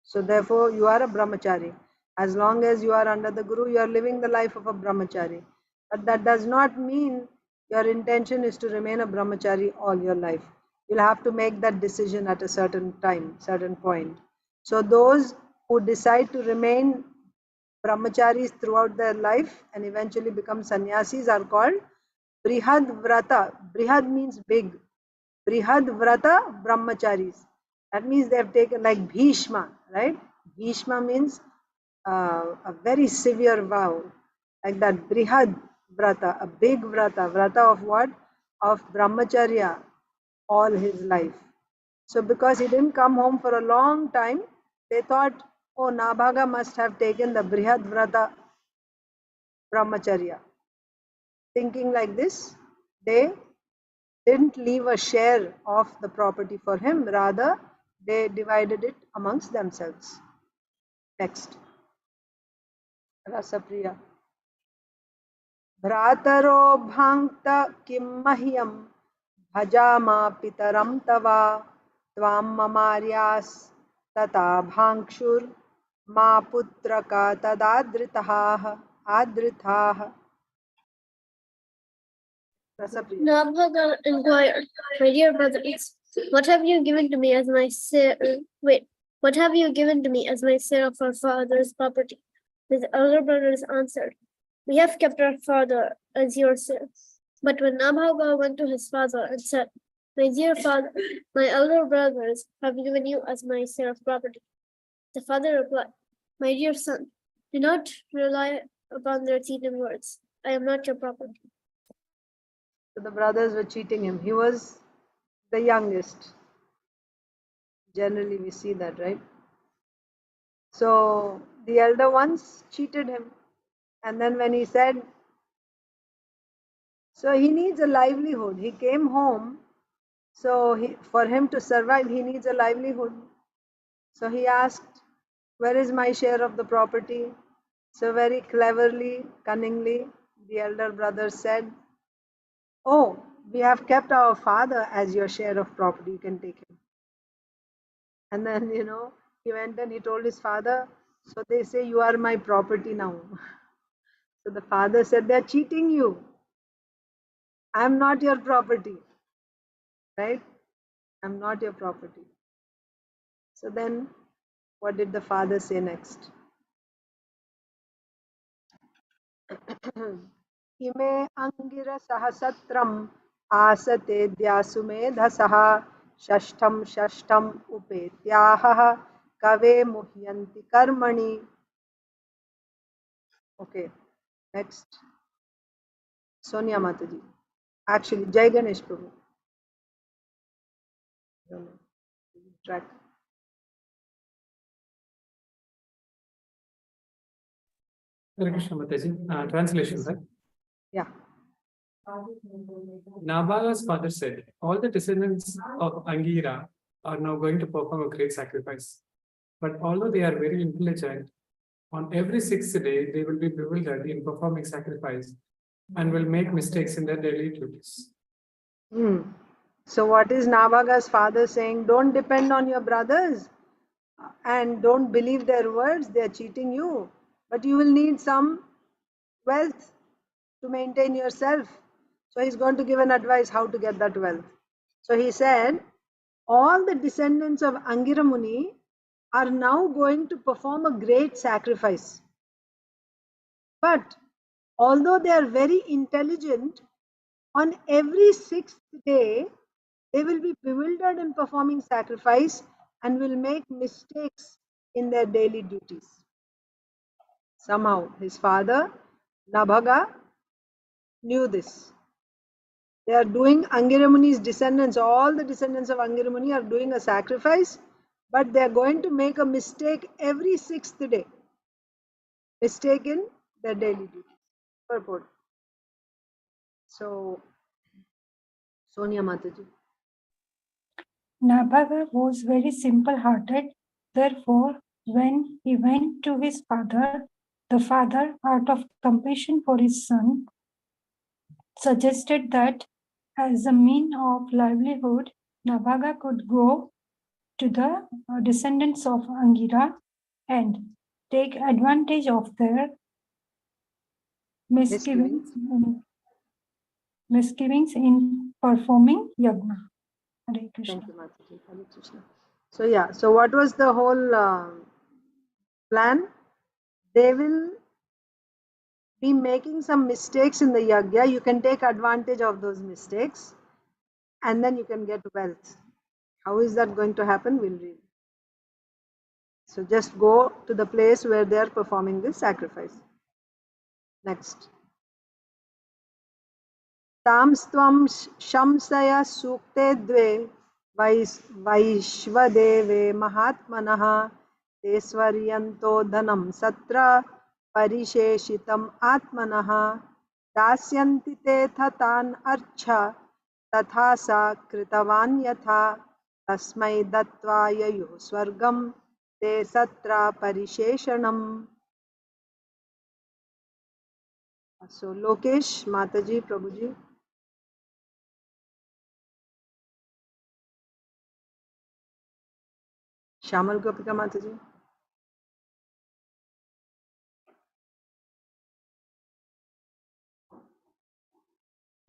So therefore, you are a brahmachari. As long as you are under the Guru, you are living the life of a brahmachari. But that does not mean your intention is to remain a brahmachari all your life. You'll have to make that decision at a certain time, certain point. So those who decide to remain brahmacharis throughout their life and eventually become sannyasis are called Brihad Vrata. Brihad means big. Brihad Vrata brahmacharis. That means they have taken like Bhishma, right? Bhishma means a very severe vow. Like that Brihad Vrata, a big Vrata. Vrata of what? Of brahmacharya all his life. So because he didn't come home for a long time, they thought, oh, Nabhaga must have taken the Brihad Vrata brahmacharya. Thinking like this, they didn't leave a share of the property for him, rather they divided it amongst themselves. Next. Rasapriya. Bhrataro bhangta kim mahyam bhajama pitaram tava tvam mamaryas tata bhangshur ma putraka tadadritaha adritaha. Nabhaga inquired, my dear brothers, what have you given to me as my what have you given to me as my share of our father's property? His elder brothers answered, we have kept our father as your share. But when Nabhaga went to his father and said, my dear father, my elder brothers have given you as my share of property, the father replied, my dear son, do not rely upon their cheating words. I am not your property. So the brothers were cheating him. He was the youngest. Generally we see that, right? So the elder ones cheated him. And then when he said, so he needs a livelihood. He came home, so for him to survive, he needs a livelihood. So he asked, where is my share of the property? So very cleverly, cunningly, the elder brother said, oh, we have kept our father as your share of property, you can take him. And then, he went and he told his father, so they say you are my property now. So the father said, they're cheating you. I'm not your property, right? I'm not your property. So then, what did the father say next? Ime angira sahasatram asate dyasumedhasaha shashtam upetyaha kave muhyanti karmani. Okay, next. Sonia Mataji. Actually, Jai Ganesh Prabhu. Track. Hare Krishna Mataji. Translation, right? Yeah. Nabala's father said, all the descendants of Angira are now going to perform a great sacrifice. But although they are very intelligent, on every sixth day, they will be bewildered in performing sacrifice and will make mistakes in their daily duties. So what is Nabaga's father saying? Don't depend on your brothers and don't believe their words. They are cheating you. But you will need some wealth to maintain yourself. So he's going to give an advice how to get that wealth. So he said, all the descendants of Angira Muni are now going to perform a great sacrifice. But although they are very intelligent, on every sixth day, they will be bewildered in performing sacrifice and will make mistakes in their daily duties. Somehow, his father, Nabhaga, knew this. They are doing Angira Muni's descendants, all the descendants of Angira Muni are doing a sacrifice, but they are going to make a mistake every sixth day. Mistake in their daily duties. Purport. So, Sonia Mataji. Nabhaga was very simple-hearted. Therefore, when he went to his father, the father, out of compassion for his son, suggested that as a mean of livelihood, Nabhaga could go to the descendants of Angira and take advantage of their misgivings in performing yajna. Hare Krishna. Thank you, Mataji. Hare Krishna. So yeah, so what was the whole plan? They will be making some mistakes in the yajna. You can take advantage of those mistakes and then you can get wealth. How is that going to happen? We'll read. So just go to the place where they are performing this sacrifice. Next. Tamstvam shamsaya sukte dve vaishvadeve mahatmanah tesvaryanto dhanam satra parisheshitam atmanah dasyanti te thatan archa tatha sa kritavan yatha tasmai dattva yayu swargam te satra parisheshanam. So Lokesh, Mataji, Prabhuji. Shamal Gopika Mataji.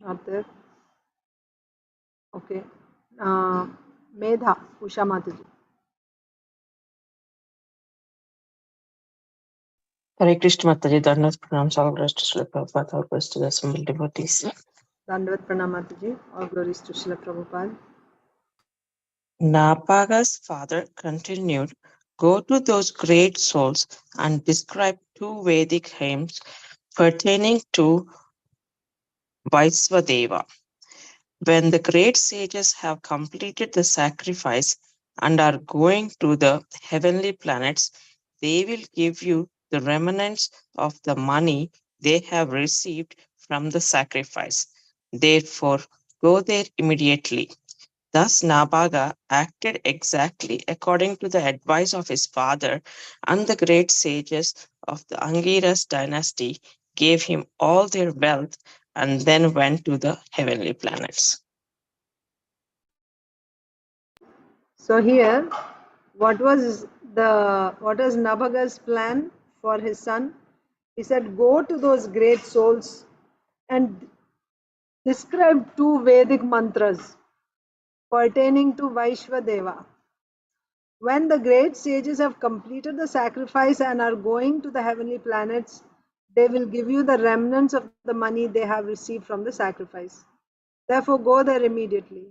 Not there. Okay. Medha, Usha Mataji. Hare Krishna Mataji, Dhanvat Pranams, all rest to Srila Prabhupada, all praise to the assembled devotees. Dandavat Pranam Mataji. All glories to Srila Prabhupada. Nabhaga's father continued, go to those great souls and describe 2 Vedic hymns pertaining to Vaisvadeva. When the great sages have completed the sacrifice and are going to the heavenly planets, they will give you the remnants of the money they have received from the sacrifice. Therefore, go there immediately. Thus, Nabhaga acted exactly according to the advice of his father, and the great sages of the Angiras dynasty gave him all their wealth and then went to the heavenly planets. So here, what was Nabhaga's plan for his son? He said, go to those great souls and describe 2 Vedic mantras pertaining to Vaishvadeva. When the great sages have completed the sacrifice and are going to the heavenly planets, they will give you the remnants of the money they have received from the sacrifice. Therefore, go there immediately.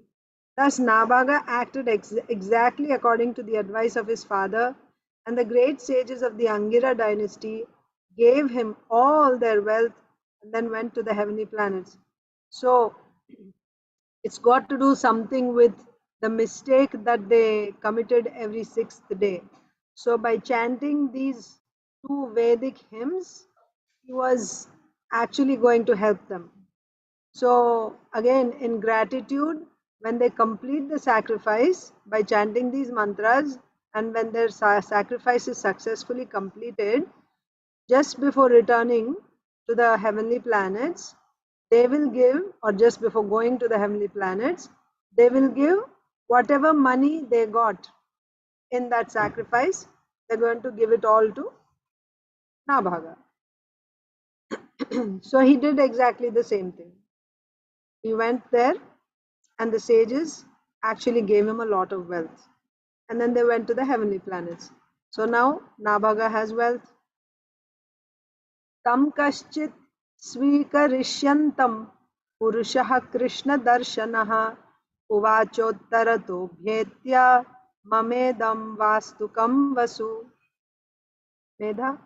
Thus, Nabhaga acted exactly according to the advice of his father, and the great sages of the Angira dynasty gave him all their wealth and then went to the heavenly planets. So, it's got to do something with the mistake that they committed every 6th day. So by chanting these 2 Vedic hymns, he was actually going to help them. So again, in gratitude, when they complete the sacrifice by chanting these mantras, and when their sacrifice is successfully completed, just before returning to the heavenly planets, they will give, or just before going to the heavenly planets, they will give whatever money they got in that sacrifice, they're going to give it all to Nabhaga. So he did exactly the same thing. He went there and the sages actually gave him a lot of wealth. And then they went to the heavenly planets. So now Nabhaga has wealth. Tam kaschit स्वीकरिष्यन्तं पुरुषः कृष्णदर्शनः उवाचोत्तरतो भेत्य ममेदं वास्तुकं वसु. Medha?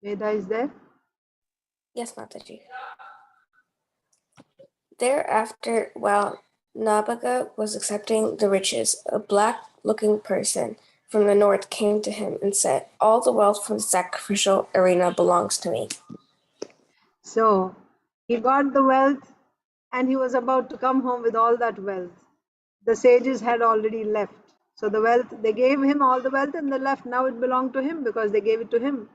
Medha is there? Yes, Mataji. Thereafter, while Nabhaga was accepting the riches, a black-looking person from the north came to him and said, all the wealth from the sacrificial arena belongs to me. So he got the wealth and he was about to come home with all that wealth. The sages had already left. So the wealth, they gave him all the wealth and they left. Now it belonged to him because they gave it to him.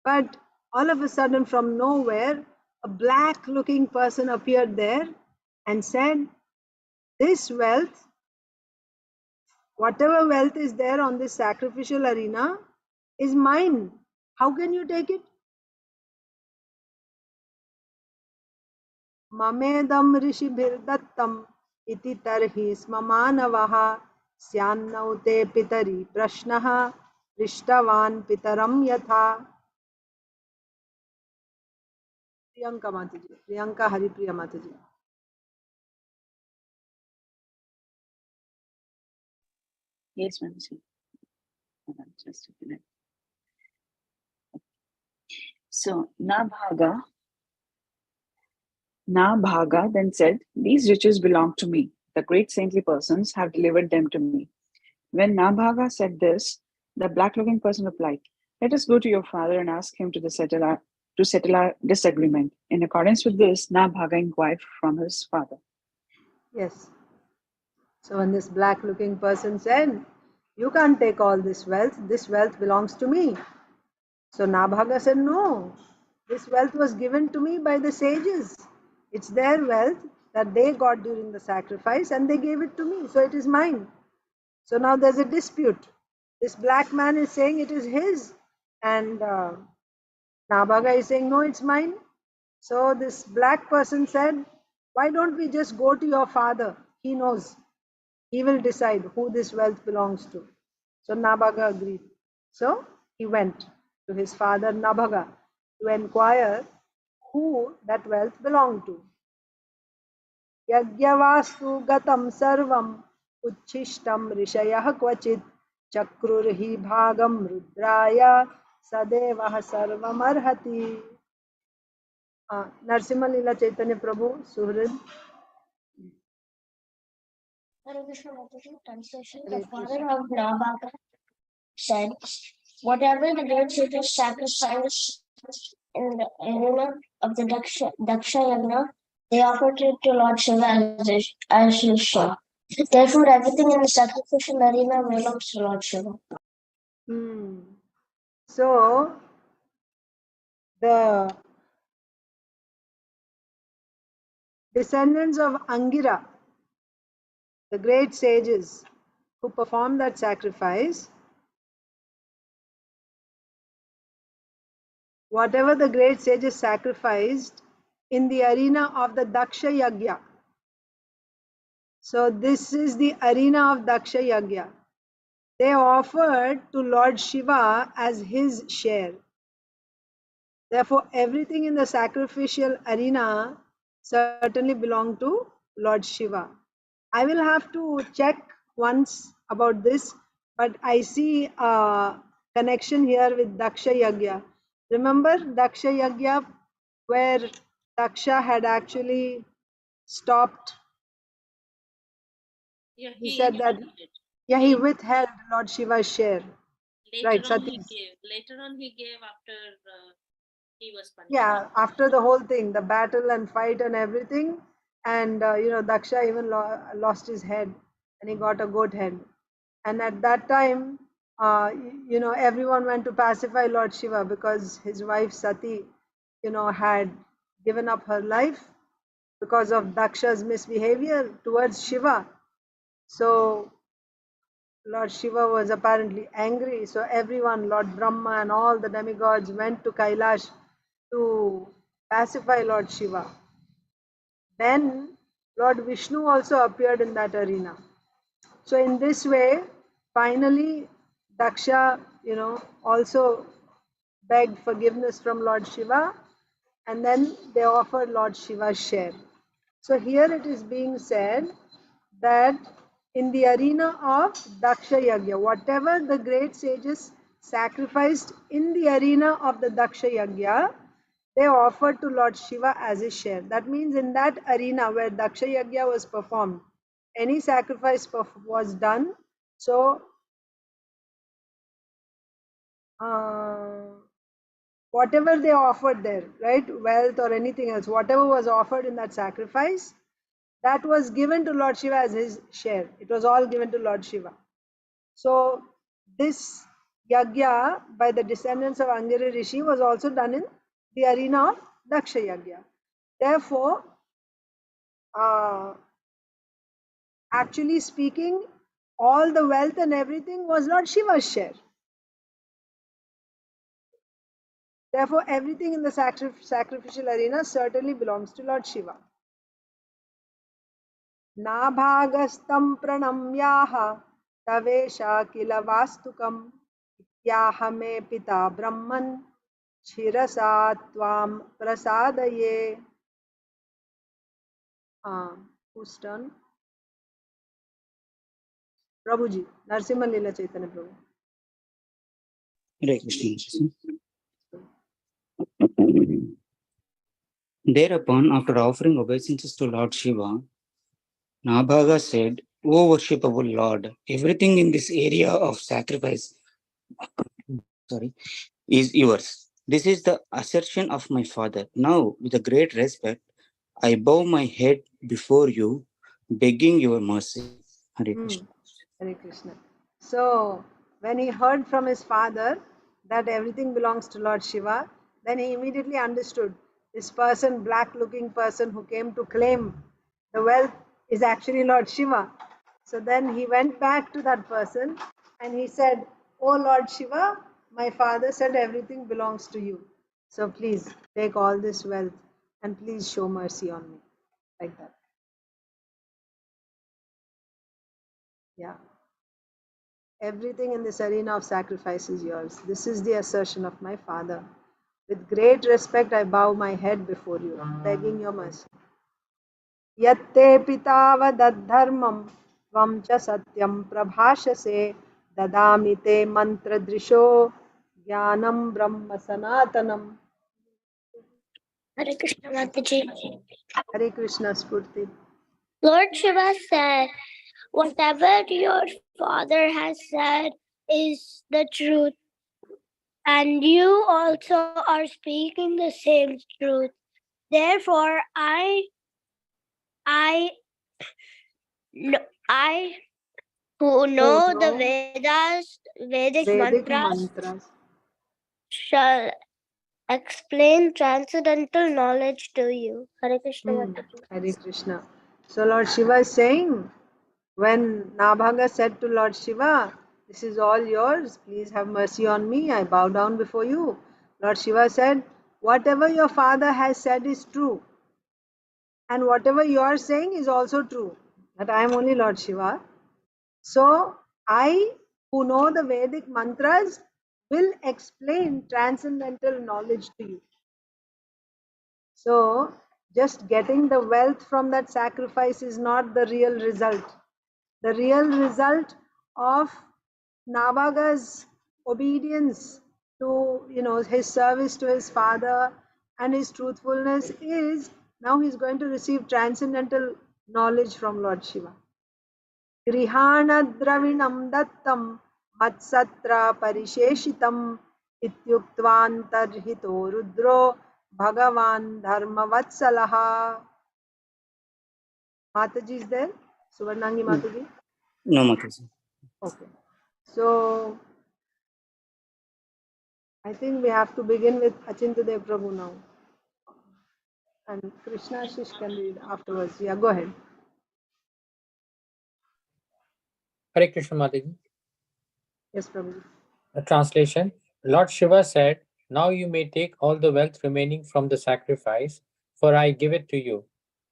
But all of a sudden, from nowhere, a black looking person appeared there and said, this wealth, whatever wealth is there on this sacrificial arena, is mine. How can you take it? Mamedam rishibhir dattam iti tarhi smamanavaha syanau te pitari prashnaha rishtavan pitaram yatha. Priyanka Mataji, Priyanka Haripriya Mataji. Yes, Mansi. Just a minute. So Nabhaga then said, these riches belong to me. The great saintly persons have delivered them to me. When Nabhaga said this, the black-looking person replied, let us go to your father and ask him to settle our disagreement. In accordance with this, Nabhaga inquired from his father. Yes. So when this black looking person said, you can't take all this wealth belongs to me. So Nabhaga said, no, this wealth was given to me by the sages. It's their wealth that they got during the sacrifice and they gave it to me, so it is mine. So now there's a dispute. This black man is saying it is his, and Nabhaga is saying, no, it's mine. So this black person said, why don't we just go to your father? He knows. He will decide who this wealth belongs to. So Nabhaga agreed. So he went to his father Nabhaga to inquire who that wealth belonged to. Yagyavastu gatam sarvam uchishtam rishayah kvachit chakrurhi bhagam rudraya sadevah sarvam arhati. Narsimha Lila Chaitanya Prabhu, Suhrid. Hare Krishna Mataji, translation. Hare The Krishna. father of Nabhaka said, whatever the great sages sacrificed in the arena of the Daksha Yagna, they offered it to Lord Shiva as his share. Therefore, everything in the sacrificial arena belongs to Lord Shiva. So, the descendants of Angira, the great sages who performed that sacrifice, whatever the great sages sacrificed in the arena of the Daksha Yagya. So this is the arena of Daksha Yagya. They offered to Lord Shiva as his share. Therefore, everything in the sacrificial arena certainly belonged to Lord Shiva. I will have to check once about this, but I see a connection here with Daksha Yagya. Remember Daksha Yagya, where Daksha had actually stopped. Yeah, He said that, yeah, he withheld Lord Shiva's share. Later Right, on he Sati's. gave. Later on he gave after he was punished. Yeah, after the whole thing, the battle and fight and everything, and Daksha even lost his head, and he got a goat head. And at that time, everyone went to pacify Lord Shiva because his wife Sati, had given up her life because of Daksha's misbehavior towards Shiva. So Lord Shiva was apparently angry. So everyone, Lord Brahma and all the demigods, went to Kailash to pacify Lord Shiva. Then Lord Vishnu also appeared in that arena. So in this way, finally, Daksha, also begged forgiveness from Lord Shiva, and then they offered Lord Shiva's share. So here it is being said that in the arena of Daksha Yagya, whatever the great sages sacrificed in the arena of the Daksha Yagya, they offered to Lord Shiva as his share. That means in that arena where Daksha Yagya was performed, any sacrifice was done. So, whatever they offered there, right, wealth or anything else, whatever was offered in that sacrifice, that was given to Lord Shiva as his share. It was all given to Lord Shiva. So this yagya by the descendants of Angiri Rishi was also done in the arena of Daksha Yagya. Therefore, actually speaking, all the wealth and everything was Lord Shiva's share. Therefore, everything in the sacrificial arena certainly belongs to Lord Shiva. नाभागस्तं प्रणम्याः तवेशा किल वास्तुकं याह मे पिता ब्रह्मन् शिरसा त्वां प्रसादये. Whose turn? Prabhuji, Narsimha Lila Chaitanya Prabhu. Hare Krishna. Thereupon, after offering obeisances to Lord Shiva, Nabhaga said, O worshipable Lord, everything in this area of sacrifice is yours. This is the assertion of my father. Now, with a great respect, I bow my head before you, begging your mercy. Hare Krishna. Hare Krishna. So, when he heard from his father that everything belongs to Lord Shiva, then he immediately understood this person, black looking person who came to claim the wealth is actually Lord Shiva. So then he went back to that person and he said, Oh Lord Shiva, my father said everything belongs to you. So please take all this wealth and please show mercy on me. Like that. Yeah. Everything in this arena of sacrifice is yours. This is the assertion of my father. With great respect, I bow my head before you, begging your mercy. Yatte pitavadaddharmam tvam cha satyam prabhashase dadami te mantra drisho jnanam brahma sanatanam. Hare Krishna Mataji. Hare Krishna Spurti. Lord Shiva said, Whatever your father has said is the truth, and you also are speaking the same truth. Therefore, I, who know the Vedas, Vedic mantras, shall explain transcendental knowledge to you. Hare Krishna Mataji. Hare Krishna. So Lord Shiva is saying, when Nabhaga said to Lord Shiva, this is all yours, please have mercy on me, I bow down before you. Lord Shiva said, whatever your father has said is true, and whatever you are saying is also true, that I am only Lord Shiva. So I, who know the Vedic mantras, will explain transcendental knowledge to you. So just getting the wealth from that sacrifice is not the real result. The real result of Nabhaga's obedience to his service to his father and his truthfulness is now he's going to receive transcendental knowledge from Lord Shiva. Grihanadраvinam dattam matsatra parisheshitam ityuktvantarhito rudro Bhagavan Dharmavatsalah. Mataji is there? Suvarnangi Mataji? No, Mataji. Okay. So, I think we have to begin with Achintadev Prabhu now. And Krishna Shish can read afterwards. Yeah, go ahead. Hare Krishna Mataji. Yes, Prabhu. A translation. Lord Shiva said, now you may take all the wealth remaining from the sacrifice, for I give it to you.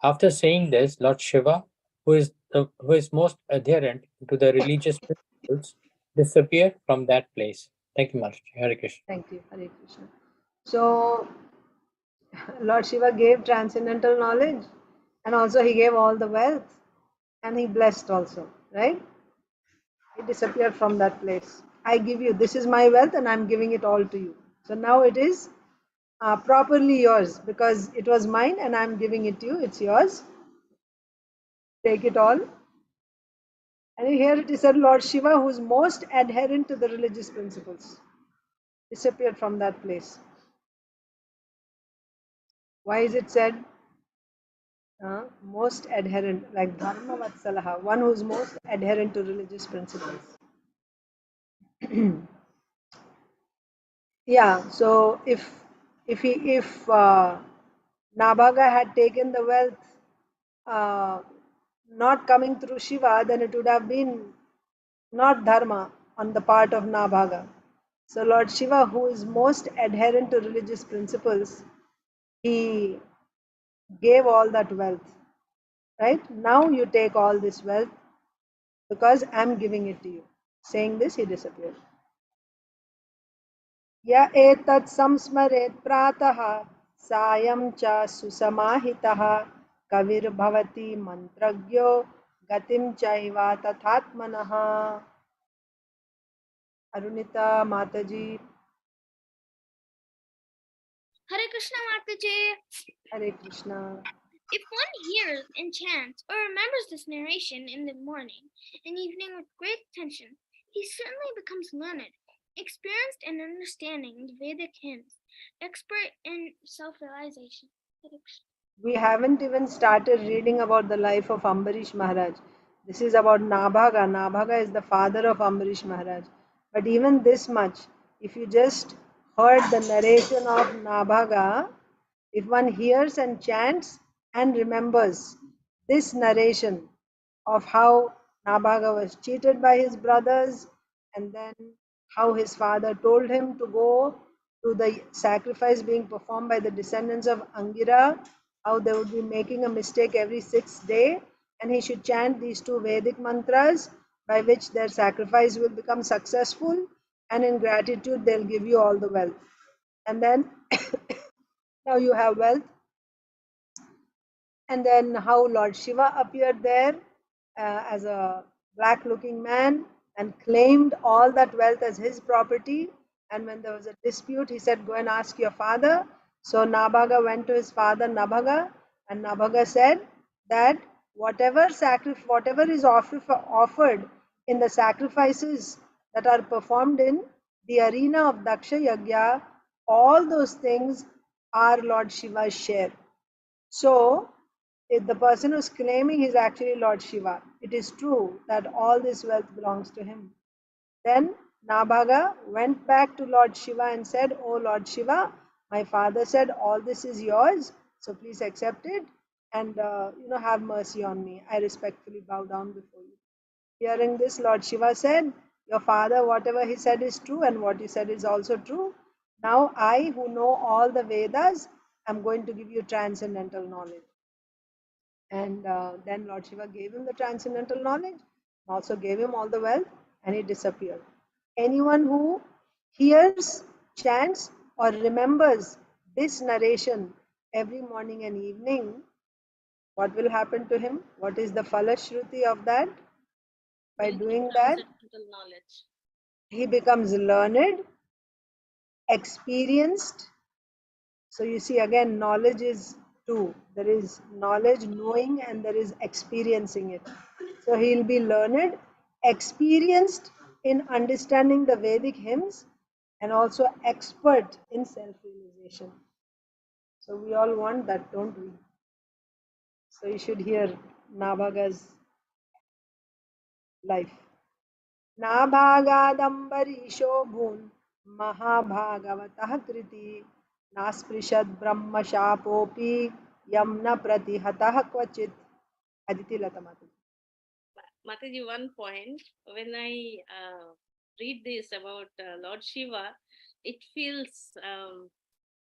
After saying this, Lord Shiva, who is most adherent to the religious principles, disappeared from that place. Thank you, Mataji. Hare Krishna. Thank you, Hare Krishna. So, Lord Shiva gave transcendental knowledge, and also he gave all the wealth, and he blessed also, right? He disappeared from that place. I give you, this is my wealth, and I'm giving it all to you. So now it is properly yours because it was mine and I'm giving it to you. It's yours. Take it all. And here it is said, Lord Shiva, who is most adherent to the religious principles, disappeared from that place. Why is it said most adherent, like Dharma Vatsalaha, one who is most adherent to religious principles? Yeah, so if Nabhaga had taken the wealth not coming through Shiva, then it would have been not dharma on the part of Nabhaga. So Lord Shiva, who is most adherent to religious principles, he gave all that wealth. Right? Now you take all this wealth because I'm giving it to you. Saying this, he disappeared. Ya etat samsmaret prataha sayam cha susamahitaha kavir bhavati mantragyo gatim chaiva tathatmanaha. Arunita Mataji. Hare Krishna Mataji. Hare Krishna. If one hears and chants or remembers this narration in the morning and evening with great attention, he certainly becomes learned, experienced in understanding the Vedic hymns, expert in self-realization. We haven't even started reading about the life of Ambarish Maharaj. This is about Nabhaga. Nabhaga is the father of Ambarish Maharaj. But even this much, if you just heard the narration of Nabhaga, if one hears and chants and remembers this narration of how Nabhaga was cheated by his brothers and then how his father told him to go to the sacrifice being performed by the descendants of Angira, how they would be making a mistake every 6th day, and he should chant these 2 Vedic mantras by which their sacrifice will become successful, and in gratitude they'll give you all the wealth. And then now you have wealth. And then how Lord Shiva appeared there as a black looking man and claimed all that wealth as his property. And when there was a dispute, he said, go and ask your father. So Nabhaga went to his father Nabhaga, and Nabhaga said that whatever is offered in the sacrifices that are performed in the arena of Daksha Yagya, all those things are Lord Shiva's share. So, if the person who's claiming is actually Lord Shiva, it is true that all this wealth belongs to him. Then Nabhaga went back to Lord Shiva and said, "Oh Lord Shiva, my father said all this is yours, so please accept it and have mercy on me. I respectfully bow down before you." Hearing this, Lord Shiva said, "Your father, whatever he said is true, and what he said is also true. Now I, who know all the Vedas, am going to give you transcendental knowledge." And then Lord Shiva gave him the transcendental knowledge, also gave him all the wealth, and he disappeared. Anyone who hears, chants, or remembers this narration every morning and evening, what will happen to him? What is the Falashruti of that? By doing that, he becomes learned, experienced. So you see, again, knowledge is two. There is knowledge, knowing, and there is experiencing it. So he'll be learned, experienced in understanding the Vedic hymns, and also expert in self-realization. So we all want that, don't we? So you should hear Nabhaga's life. नाभागादम्बरीशो भून् महाभागवतः कृति नास्पृशद् ब्रह्मशापोऽपि यं न प्रतिहतः क्वचित्. Aditi Lata Mataji. Mataji, one point, when I read this about Lord Shiva, it feels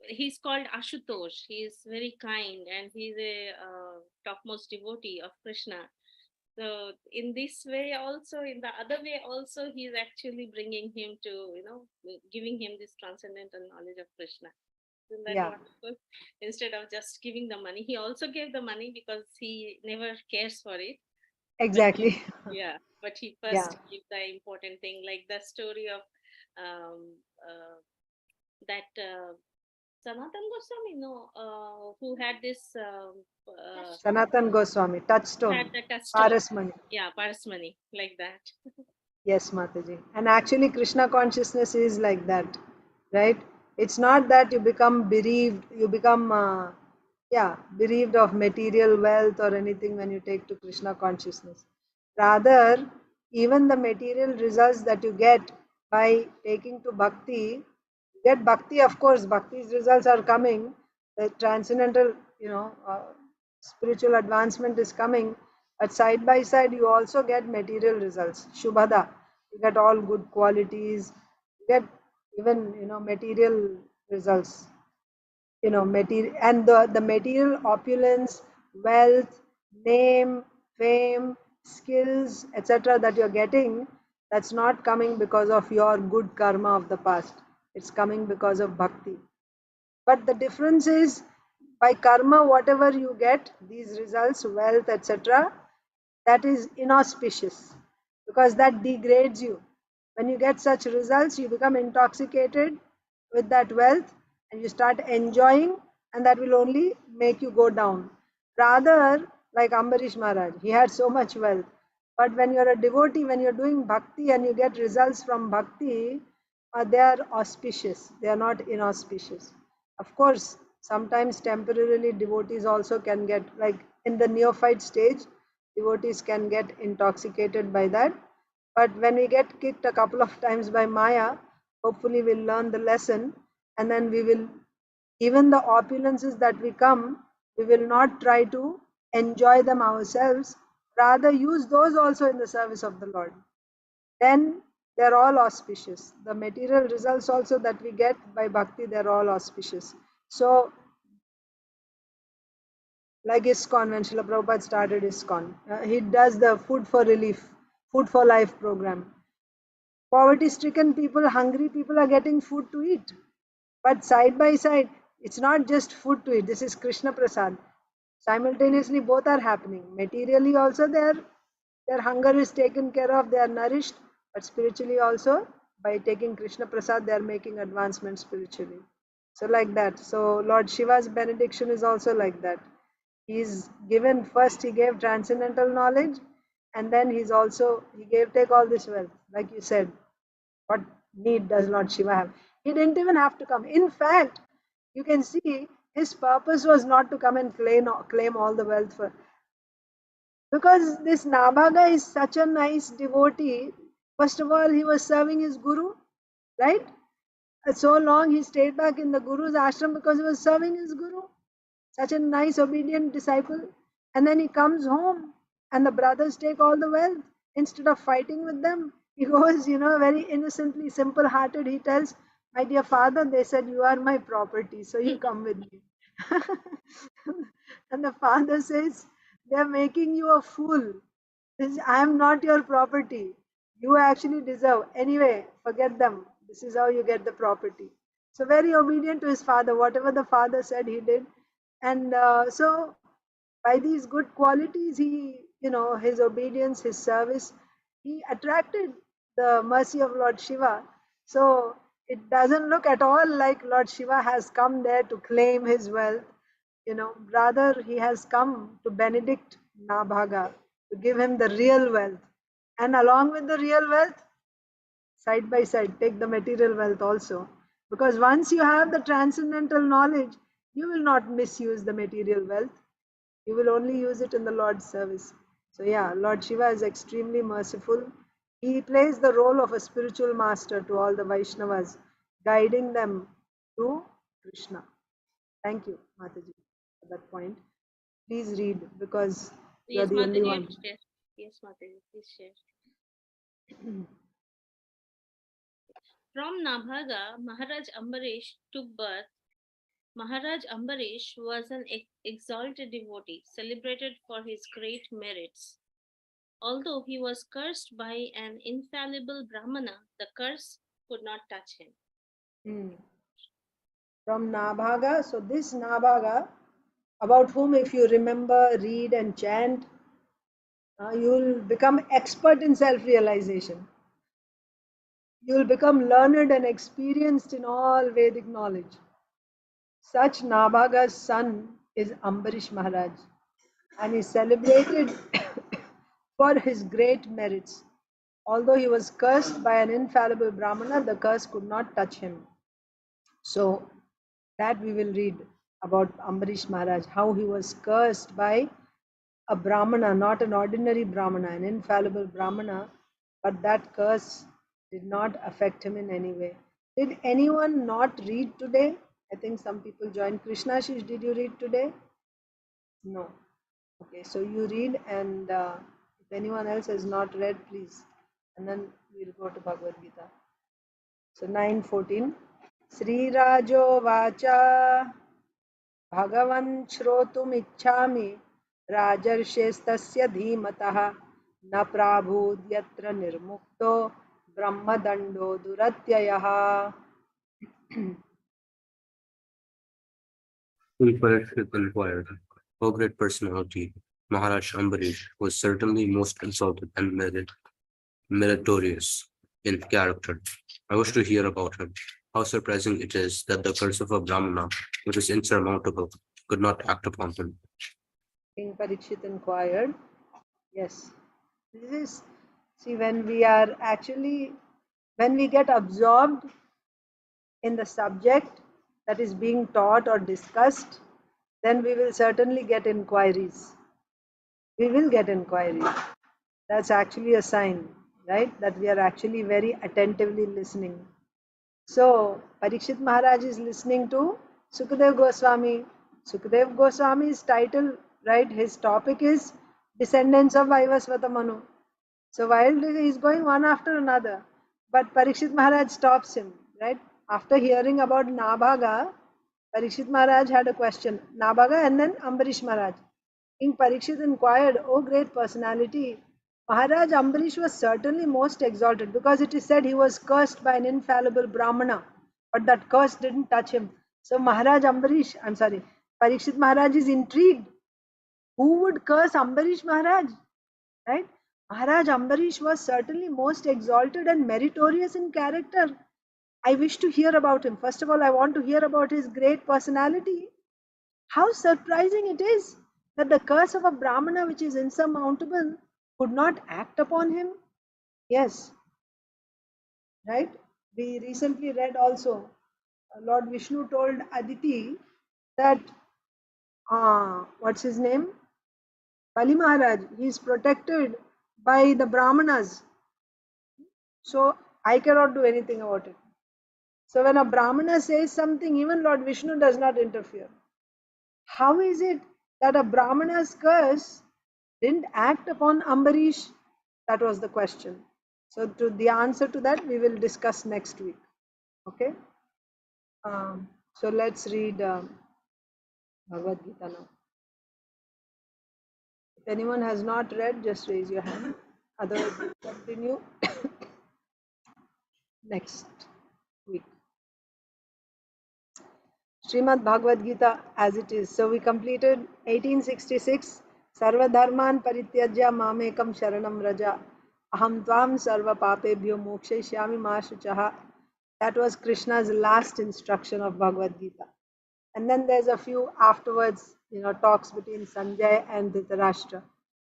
he's called Ashutosh. He is very kind and he's a topmost devotee of Krishna. So in this way also, in the other way also, he is actually bringing him to, giving him this transcendental knowledge of Krishna. Isn't that wonderful? Instead of just giving the money, he also gave the money because he never cares for it. Exactly. But he first gave the important thing, like the story of that Sanatan Goswami, who had this Sanatan Goswami, touchstone, Parasmani. Yeah, Parasmani, like that. Yes, Mataji. And actually, Krishna consciousness is like that, right? It's not that you become bereaved, you become, bereaved of material wealth or anything when you take to Krishna consciousness. Rather, even the material results that you get by taking to bhakti, get bhakti, of course, bhakti's results are coming, the transcendental, spiritual advancement is coming, but side by side you also get material results. Shubhada, you get all good qualities, you get even material results. Material, and the material opulence, wealth, name, fame, skills, etc. that you're getting, that's not coming because of your good karma of the past. It's coming because of bhakti. But the difference is, by karma, whatever you get, these results, wealth, etc., that is inauspicious because that degrades you. When you get such results, you become intoxicated with that wealth and you start enjoying, and that will only make you go down. Rather, like Ambarish Maharaj, he had so much wealth. But when you're a devotee, when you're doing bhakti and you get results from bhakti, they are auspicious, they are not inauspicious. Of course, sometimes temporarily devotees also can get, like in the neophyte stage, devotees can get intoxicated by that. But when we get kicked a couple of times by Maya, hopefully we'll learn the lesson, and then we will, even the opulences that we come, we will not try to enjoy them ourselves, rather use those also in the service of the Lord. Then they're all auspicious. The material results also that we get by bhakti, they're all auspicious. So, like ISKCON, when Srila Prabhupada started ISKCON, he does the Food for Relief, Food for Life program. Poverty-stricken people, hungry people are getting food to eat. But side by side, it's not just food to eat. This is Krishna Prasad. Simultaneously, both are happening. Materially also, their hunger is taken care of. They are nourished. But spiritually also, by taking Krishna Prasad, they are making advancement spiritually. So like that. So Lord Shiva's benediction is also like that. He's given first, he gave transcendental knowledge, and then he gave, take all this wealth, like you said. What need does Lord Shiva have? He didn't even have to come. In fact, you can see his purpose was not to come and claim all the wealth because this Nabhaga is such a nice devotee. First of all, he was serving his guru, right? So long he stayed back in the guru's ashram because he was serving his guru. Such a nice, obedient disciple. And then he comes home and the brothers take all the wealth. Instead of fighting with them, he goes, very innocently, simple hearted. He tells, my dear father, they said you are my property, so you come with me. And the father says, they are making you a fool. I am not your property. You actually deserve. Anyway, forget them. This is how you get the property. So very obedient to his father. Whatever the father said, he did. And so by these good qualities, his obedience, his service, he attracted the mercy of Lord Shiva. So it doesn't look at all like Lord Shiva has come there to claim his wealth. Rather he has come to benedict Nabhaga, to give him the real wealth. And along with the real wealth, side by side, take the material wealth also. Because once you have the transcendental knowledge, you will not misuse the material wealth. You will only use it in the Lord's service. So yeah, Lord Shiva is extremely merciful. He plays the role of a spiritual master to all the Vaishnavas, guiding them to Krishna. Thank you, Mataji, for that point. Please read because you are the only one. Yes, Mataji, please share. From Nabhaga, Maharaj Ambarish took birth. Maharaj Ambarish was an exalted devotee, celebrated for his great merits. Although he was cursed by an infallible Brahmana, the curse could not touch him. From Nabhaga, so this Nabhaga, about whom if you remember, read and chant, you will become expert in self-realization. You will become learned and experienced in all Vedic knowledge. Such Nabhaga's son is Ambarish Maharaj and is celebrated for his great merits. Although he was cursed by an infallible Brahmana, the curse could not touch him. So that we will read about Ambarish Maharaj, how he was cursed by a Brahmana, not an ordinary Brahmana, an infallible Brahmana, but that curse did not affect him in any way. Did anyone not read today? I think some people joined. Krishna Shish, did you read today? No. Okay, so you read, and if anyone else has not read, please. And then we'll go to Bhagavad Gita. So 9:14. Sri Rajo Vacha Bhagavan Shrotumicchami Rajarshestasya Dhimatah Na Prabhudyatra Nirmukto Brahmadando Duratyayaha. Parikshit inquired, O great personality, Maharaj Ambarish was certainly most exalted and meritorious in character. I wish to hear about him. How surprising it is that the curse of a Brahmana, which is insurmountable, could not act upon him. King Parikshit inquired. Yes, this is, see, when we get absorbed in the subject that is being taught or discussed, then we will certainly get inquiries. We will get inquiries. That's actually a sign, right? That we are actually very attentively listening. So, Parikshit Maharaj is listening to Sukadev Goswami. Sukadev Goswami's title, right? His topic is Descendants of Vaivasvata Manu. So, while he is going one after another, but Parikshit Maharaj stops him, right? After hearing about Nabhaga, Parikshit Maharaj had a question. Nabhaga and then Ambarish Maharaj. King Parikshit inquired, O great personality, Maharaj Ambarish was certainly most exalted because it is said he was cursed by an infallible Brahmana, but that curse didn't touch him. So Parikshit Maharaj is intrigued. Who would curse Ambarish Maharaj? Right? Maharaj Ambarish was certainly most exalted and meritorious in character. I wish to hear about him. First of all, I want to hear about his great personality. How surprising it is that the curse of a Brahmana, which is insurmountable, could not act upon him? Yes, right? We recently read also, Lord Vishnu told Aditi that, what's his name? Bali Maharaj, he is protected by the Brahmanas. So I cannot do anything about it. So when a Brahmana says something, even Lord Vishnu does not interfere. How is it that a Brahmana's curse didn't act upon Ambarish? That was the question. So to the answer to that we will discuss next week. Okay. So let's read Bhagavad Gita now. If anyone has not read, just raise your hand. Otherwise, we'll continue next week. Srimad Bhagavad Gita as it is. So we completed 1866. Sarva dharman parityajya mamekam sharanam raja. Aham tvam sarva papebhyo mokshayishyami ma shuchaha. That was Krishna's last instruction of Bhagavad Gita. And then there's a few afterwards, talks between Sanjay and Dhritarashtra.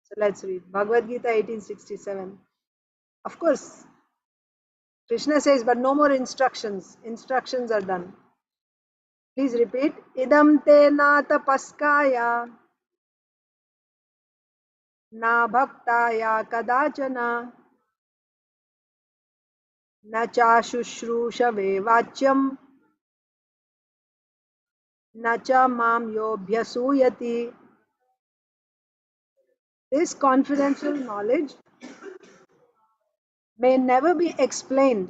So let's read Bhagavad Gita 1867. Of course, Krishna says, but no more instructions. Instructions are done. Please repeat. Idam te na tapaskaya na bhaktaya kadachana na cha shushrushave vachyam na cha mam yobhyasuyati. This confidential knowledge may never be explained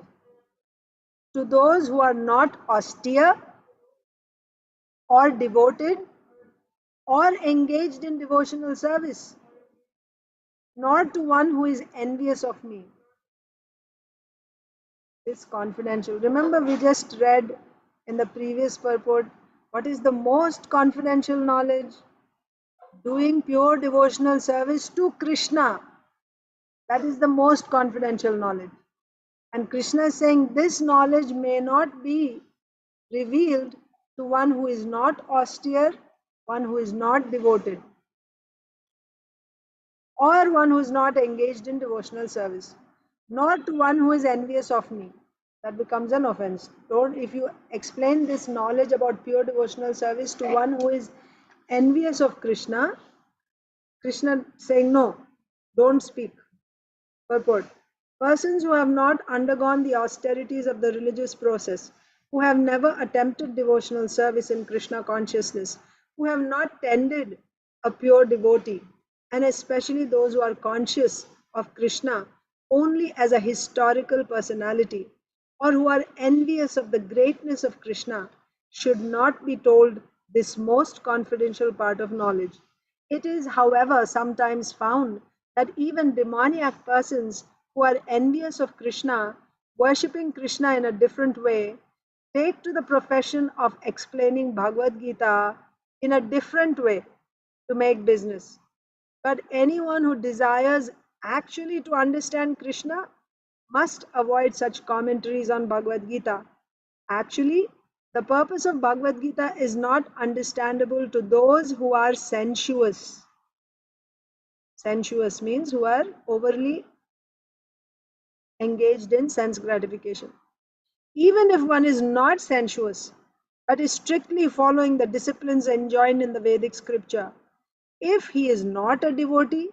to those who are not austere or devoted or engaged in devotional service, nor to one who is envious of me. This confidential. Remember, we just read in the previous purport, what is the most confidential knowledge? Doing pure devotional service to Krishna. That is the most confidential knowledge. And Krishna is saying this knowledge may not be revealed to one who is not austere, one who is not devoted, or one who is not engaged in devotional service, nor to one who is envious of me. That becomes an offense. If you explain this knowledge about pure devotional service to one who is envious of Krishna, Krishna saying no, don't speak. Purport. Persons who have not undergone the austerities of the religious process, who have never attempted devotional service in Krishna consciousness, who have not tended a pure devotee, and especially those who are conscious of Krishna only as a historical personality, or who are envious of the greatness of Krishna, should not be told this most confidential part of knowledge. It is, however, sometimes found that even demoniac persons who are envious of Krishna, worshipping Krishna in a different way, take to the profession of explaining Bhagavad Gita in a different way to make business. But anyone who desires actually to understand Krishna must avoid such commentaries on Bhagavad Gita. Actually, the purpose of Bhagavad Gita is not understandable to those who are sensuous. Sensuous means who are overly engaged in sense gratification. Even if one is not sensuous, but is strictly following the disciplines enjoined in the Vedic scripture, if he is not a devotee,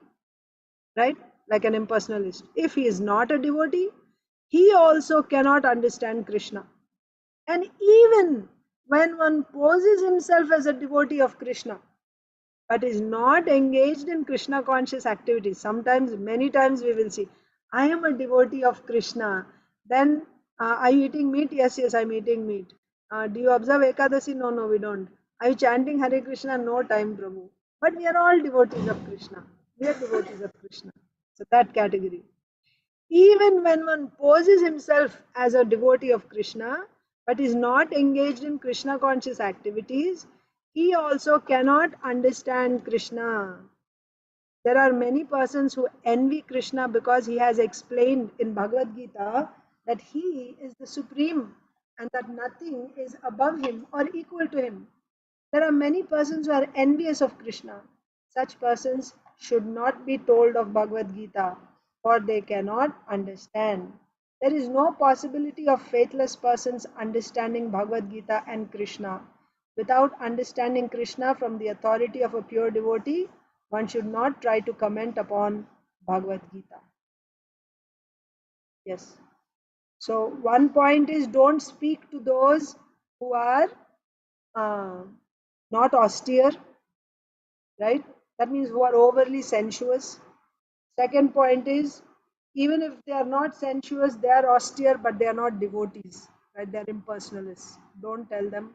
right, like an impersonalist, if he is not a devotee, he also cannot understand Krishna. And even when one poses himself as a devotee of Krishna, but is not engaged in Krishna conscious activities. Sometimes, many times we will see, I am a devotee of Krishna. Then, are you eating meat? Yes, yes, I'm eating meat. Do you observe Ekadasi? No, no, we don't. Are you chanting Hare Krishna? No time, Prabhu. But we are all devotees of Krishna. We are devotees of Krishna. So that category. Even when one poses himself as a devotee of Krishna, but is not engaged in Krishna conscious activities, he also cannot understand Krishna. There are many persons who envy Krishna because he has explained in Bhagavad Gita that he is the supreme and that nothing is above him or equal to him. There are many persons who are envious of Krishna, Such persons should not be told of Bhagavad Gita, for they cannot understand. There is no possibility of faithless persons understanding Bhagavad Gita and Krishna. Without understanding Krishna from the authority of a pure devotee, one should not try to comment upon Bhagavad Gita. Yes. So one point is, don't speak to those who are not austere, right? That means who are overly sensuous. Second point is, even if they are not sensuous, they are austere, but they are not devotees, right? They are impersonalists. Don't tell them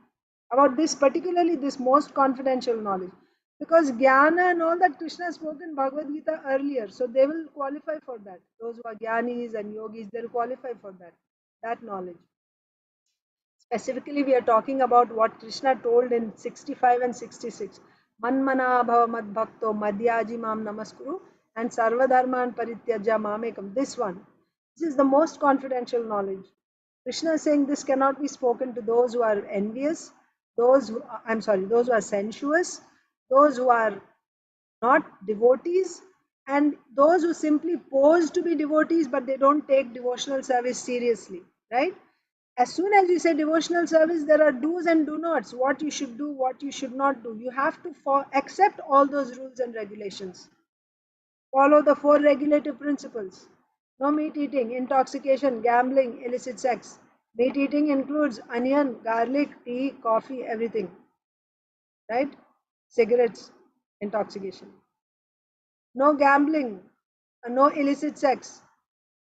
about this, particularly this most confidential knowledge. Because jnana and all that Krishna spoke in Bhagavad Gita earlier, so they will qualify for that. Those who are jnanis and yogis, they will qualify for that knowledge. Specifically, we are talking about what Krishna told in 65 and 66. Manmana bhava mad bhakto madhyaji mam namaskuru and sarvadharman parityaja mamekam. This one. This is the most confidential knowledge. Krishna is saying this cannot be spoken to those who are envious, those who are sensuous, those who are not devotees, and those who simply pose to be devotees but they don't take devotional service seriously, right? As soon as you say devotional service, there are do's and do nots, what you should do, what you should not do. You have to accept all those rules and regulations. Follow the 4 regulative principles. No meat eating, intoxication, gambling, illicit sex. Meat eating includes onion, garlic, tea, coffee, everything, right? Cigarettes, intoxication. No gambling, no illicit sex.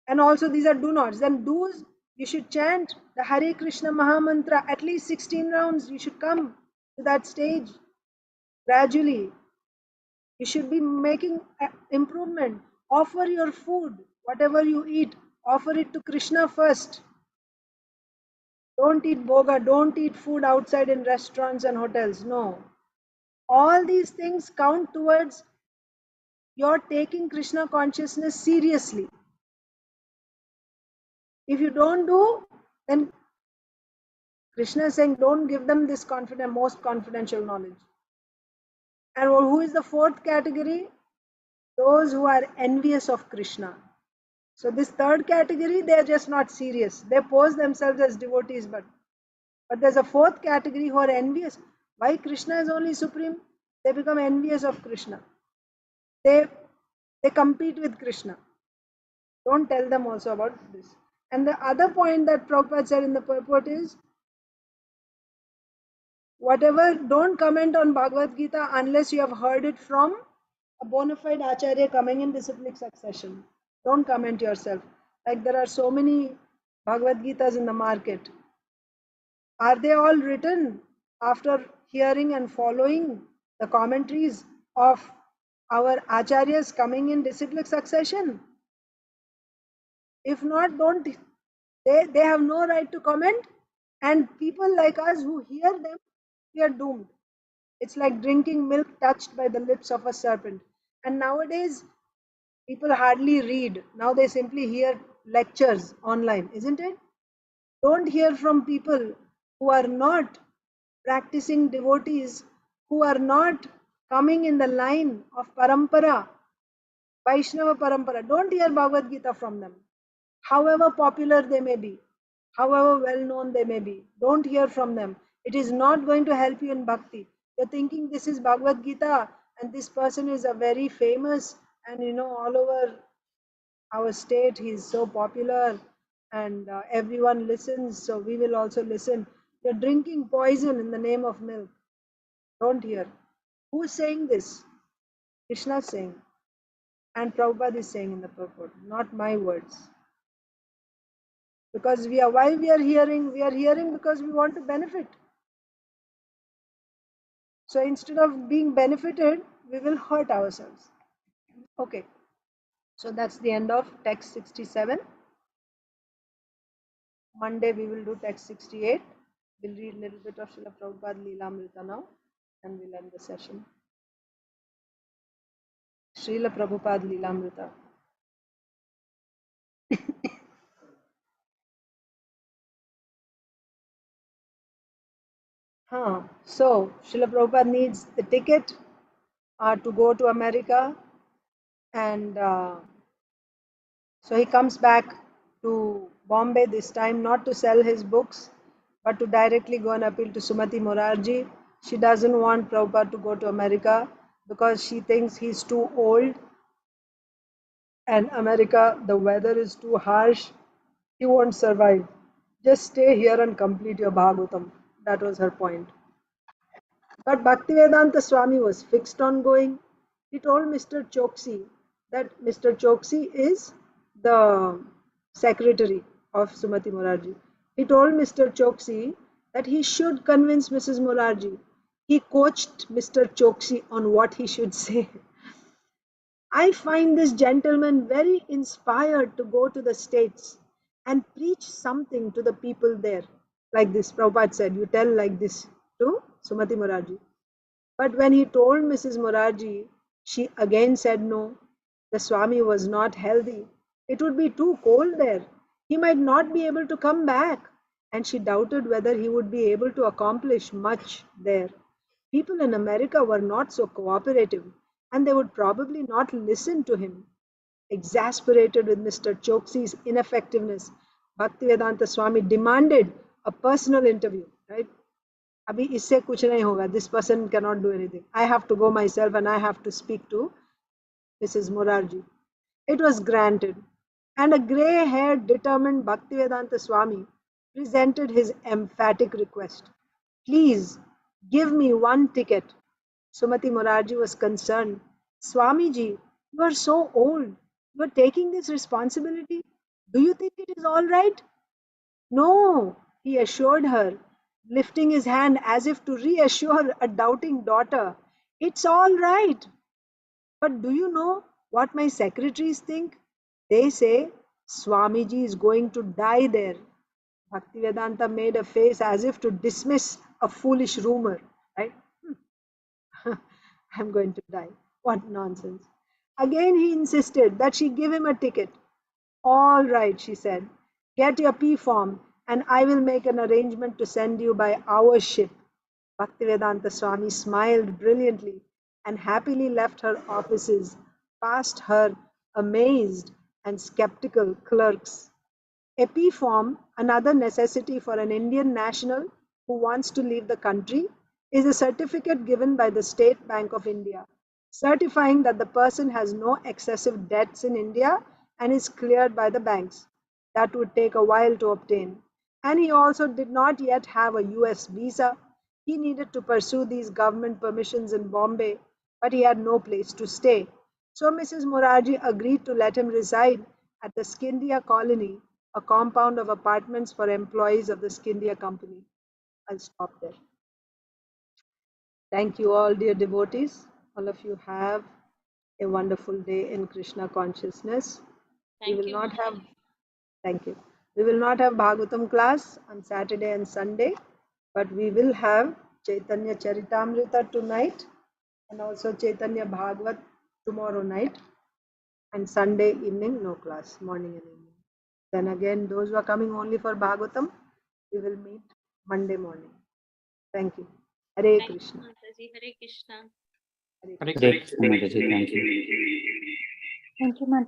And also these are do nots. Then do's, you should chant the Hare Krishna Mahamantra at least 16 rounds. You should come to that stage gradually. You should be making improvement. Offer your food, whatever you eat, offer it to Krishna first. Don't eat boga, don't eat food outside in restaurants and hotels. No. All these things count towards your taking Krishna consciousness seriously. If you don't do, then Krishna is saying, don't give them this most confidential knowledge. And who is the 4th category? Those who are envious of Krishna. So this 3rd category, they are just not serious. They pose themselves as devotees, but there's a 4th category who are envious. Why Krishna is only supreme? They become envious of Krishna. They compete with Krishna. Don't tell them also about this. And the other point that Prabhupada said in the purport is, don't comment on Bhagavad Gita unless you have heard it from a bona fide acharya coming in disciplic succession. Don't comment yourself. Like there are so many Bhagavad Gitas in the market. Are they all written after hearing and following the commentaries of our acharyas coming in disciplic succession? If not, don't. They have no right to comment, and people like us who hear them, we are doomed. It's like drinking milk touched by the lips of a serpent. And nowadays, people hardly read. Now they simply hear lectures online, isn't it? Don't hear from people who are not practicing devotees, who are not coming in the line of parampara, Vaishnava parampara. Don't hear Bhagavad Gita from them. However popular they may be, however well known they may be, don't hear from them. It is not going to help you in bhakti. You're thinking this is Bhagavad Gita and this person is a very famous, and all over our state he's so popular and everyone listens, so we will also listen. You're drinking poison in the name of milk. Don't hear. Who's saying this? Krishna is saying, and Prabhupada is saying in the purport, not my words. Because why we are hearing because we want to benefit. So instead of being benefited, we will hurt ourselves. Okay, so that's the end of text 67. Monday we will do text 68. We'll read a little bit of Srila Prabhupada Leelamrita now, and we'll end the session. Srila Prabhupada Leelamrita. So Srila Prabhupada needs the ticket to go to America, and so he comes back to Bombay this time, not to sell his books, but to directly go and appeal to Sumati Morarji. She doesn't want Prabhupada to go to America because she thinks he's too old, and America, the weather is too harsh. He won't survive. Just stay here and complete your Bhagavatam. That was her point. But Bhaktivedanta Swami was fixed on going. He told Mr. Choksi that Mr. Choksi is the secretary of Sumati Morarji. He told Mr. Choksi that he should convince Mrs. Morarji. He coached Mr. Choksi on what he should say. I find this gentleman very inspired to go to the States and preach something to the people there. Like this, Prabhupada said, you tell like this to Sumati Morarji. But when he told Mrs. Morarji, she again said no. The Swami was not healthy. It would be too cold there. He might not be able to come back. And she doubted whether he would be able to accomplish much there. People in America were not so cooperative, and they would probably not listen to him. Exasperated with Mr. Choksi's ineffectiveness, Bhaktivedanta Swami demanded a personal interview, right? अभी इससे कुछ नहीं होगा. This person cannot do anything. I have to go myself and I have to speak to Mrs. Morarji. It was granted, and a grey-haired, determined Bhaktivedanta Swami presented his emphatic request. Please give me one ticket. Sumati Morarji was concerned. Swamiji, you are so old. You are taking this responsibility. Do you think it is all right? No, he assured her, lifting his hand as if to reassure a doubting daughter. It's all right. But do you know what my secretaries think? They say Swamiji is going to die there. Bhaktivedanta made a face as if to dismiss a foolish rumor. Right? I'm going to die. What nonsense. Again he insisted that she give him a ticket. All right, she said. Get your P form and I will make an arrangement to send you by our ship. Bhaktivedanta Swami smiled brilliantly and happily left her offices, past her amazed and skeptical clerks. A P form, another necessity for an Indian national who wants to leave the country, is a certificate given by the State Bank of India, certifying that the person has no excessive debts in India and is cleared by the banks. That would take a while to obtain. And he also did not yet have a US visa. He needed to pursue these government permissions in Bombay, but he had no place to stay. So Mrs. Morarji agreed to let him reside at the Scindia colony, a compound of apartments for employees of the Scindia company. I'll stop there. Thank you all, dear devotees. All of you have a wonderful day in Krishna consciousness. Thank We will you, not have, Mataji. thank you. We will not have Bhagavatam class on Saturday and Sunday, but we will have Chaitanya Charitamrita tonight and also Chaitanya Bhagavat tomorrow night, and Sunday evening no class, morning and evening. Then again, those who are coming only for Bhagavatam, we will meet Monday morning. Thank you. Hare Thank you, Krishna. Mataji. Hare Krishna. Hare Hare Krishna. Hare Krishna, Mataji. Thank you. Thank you, Mata.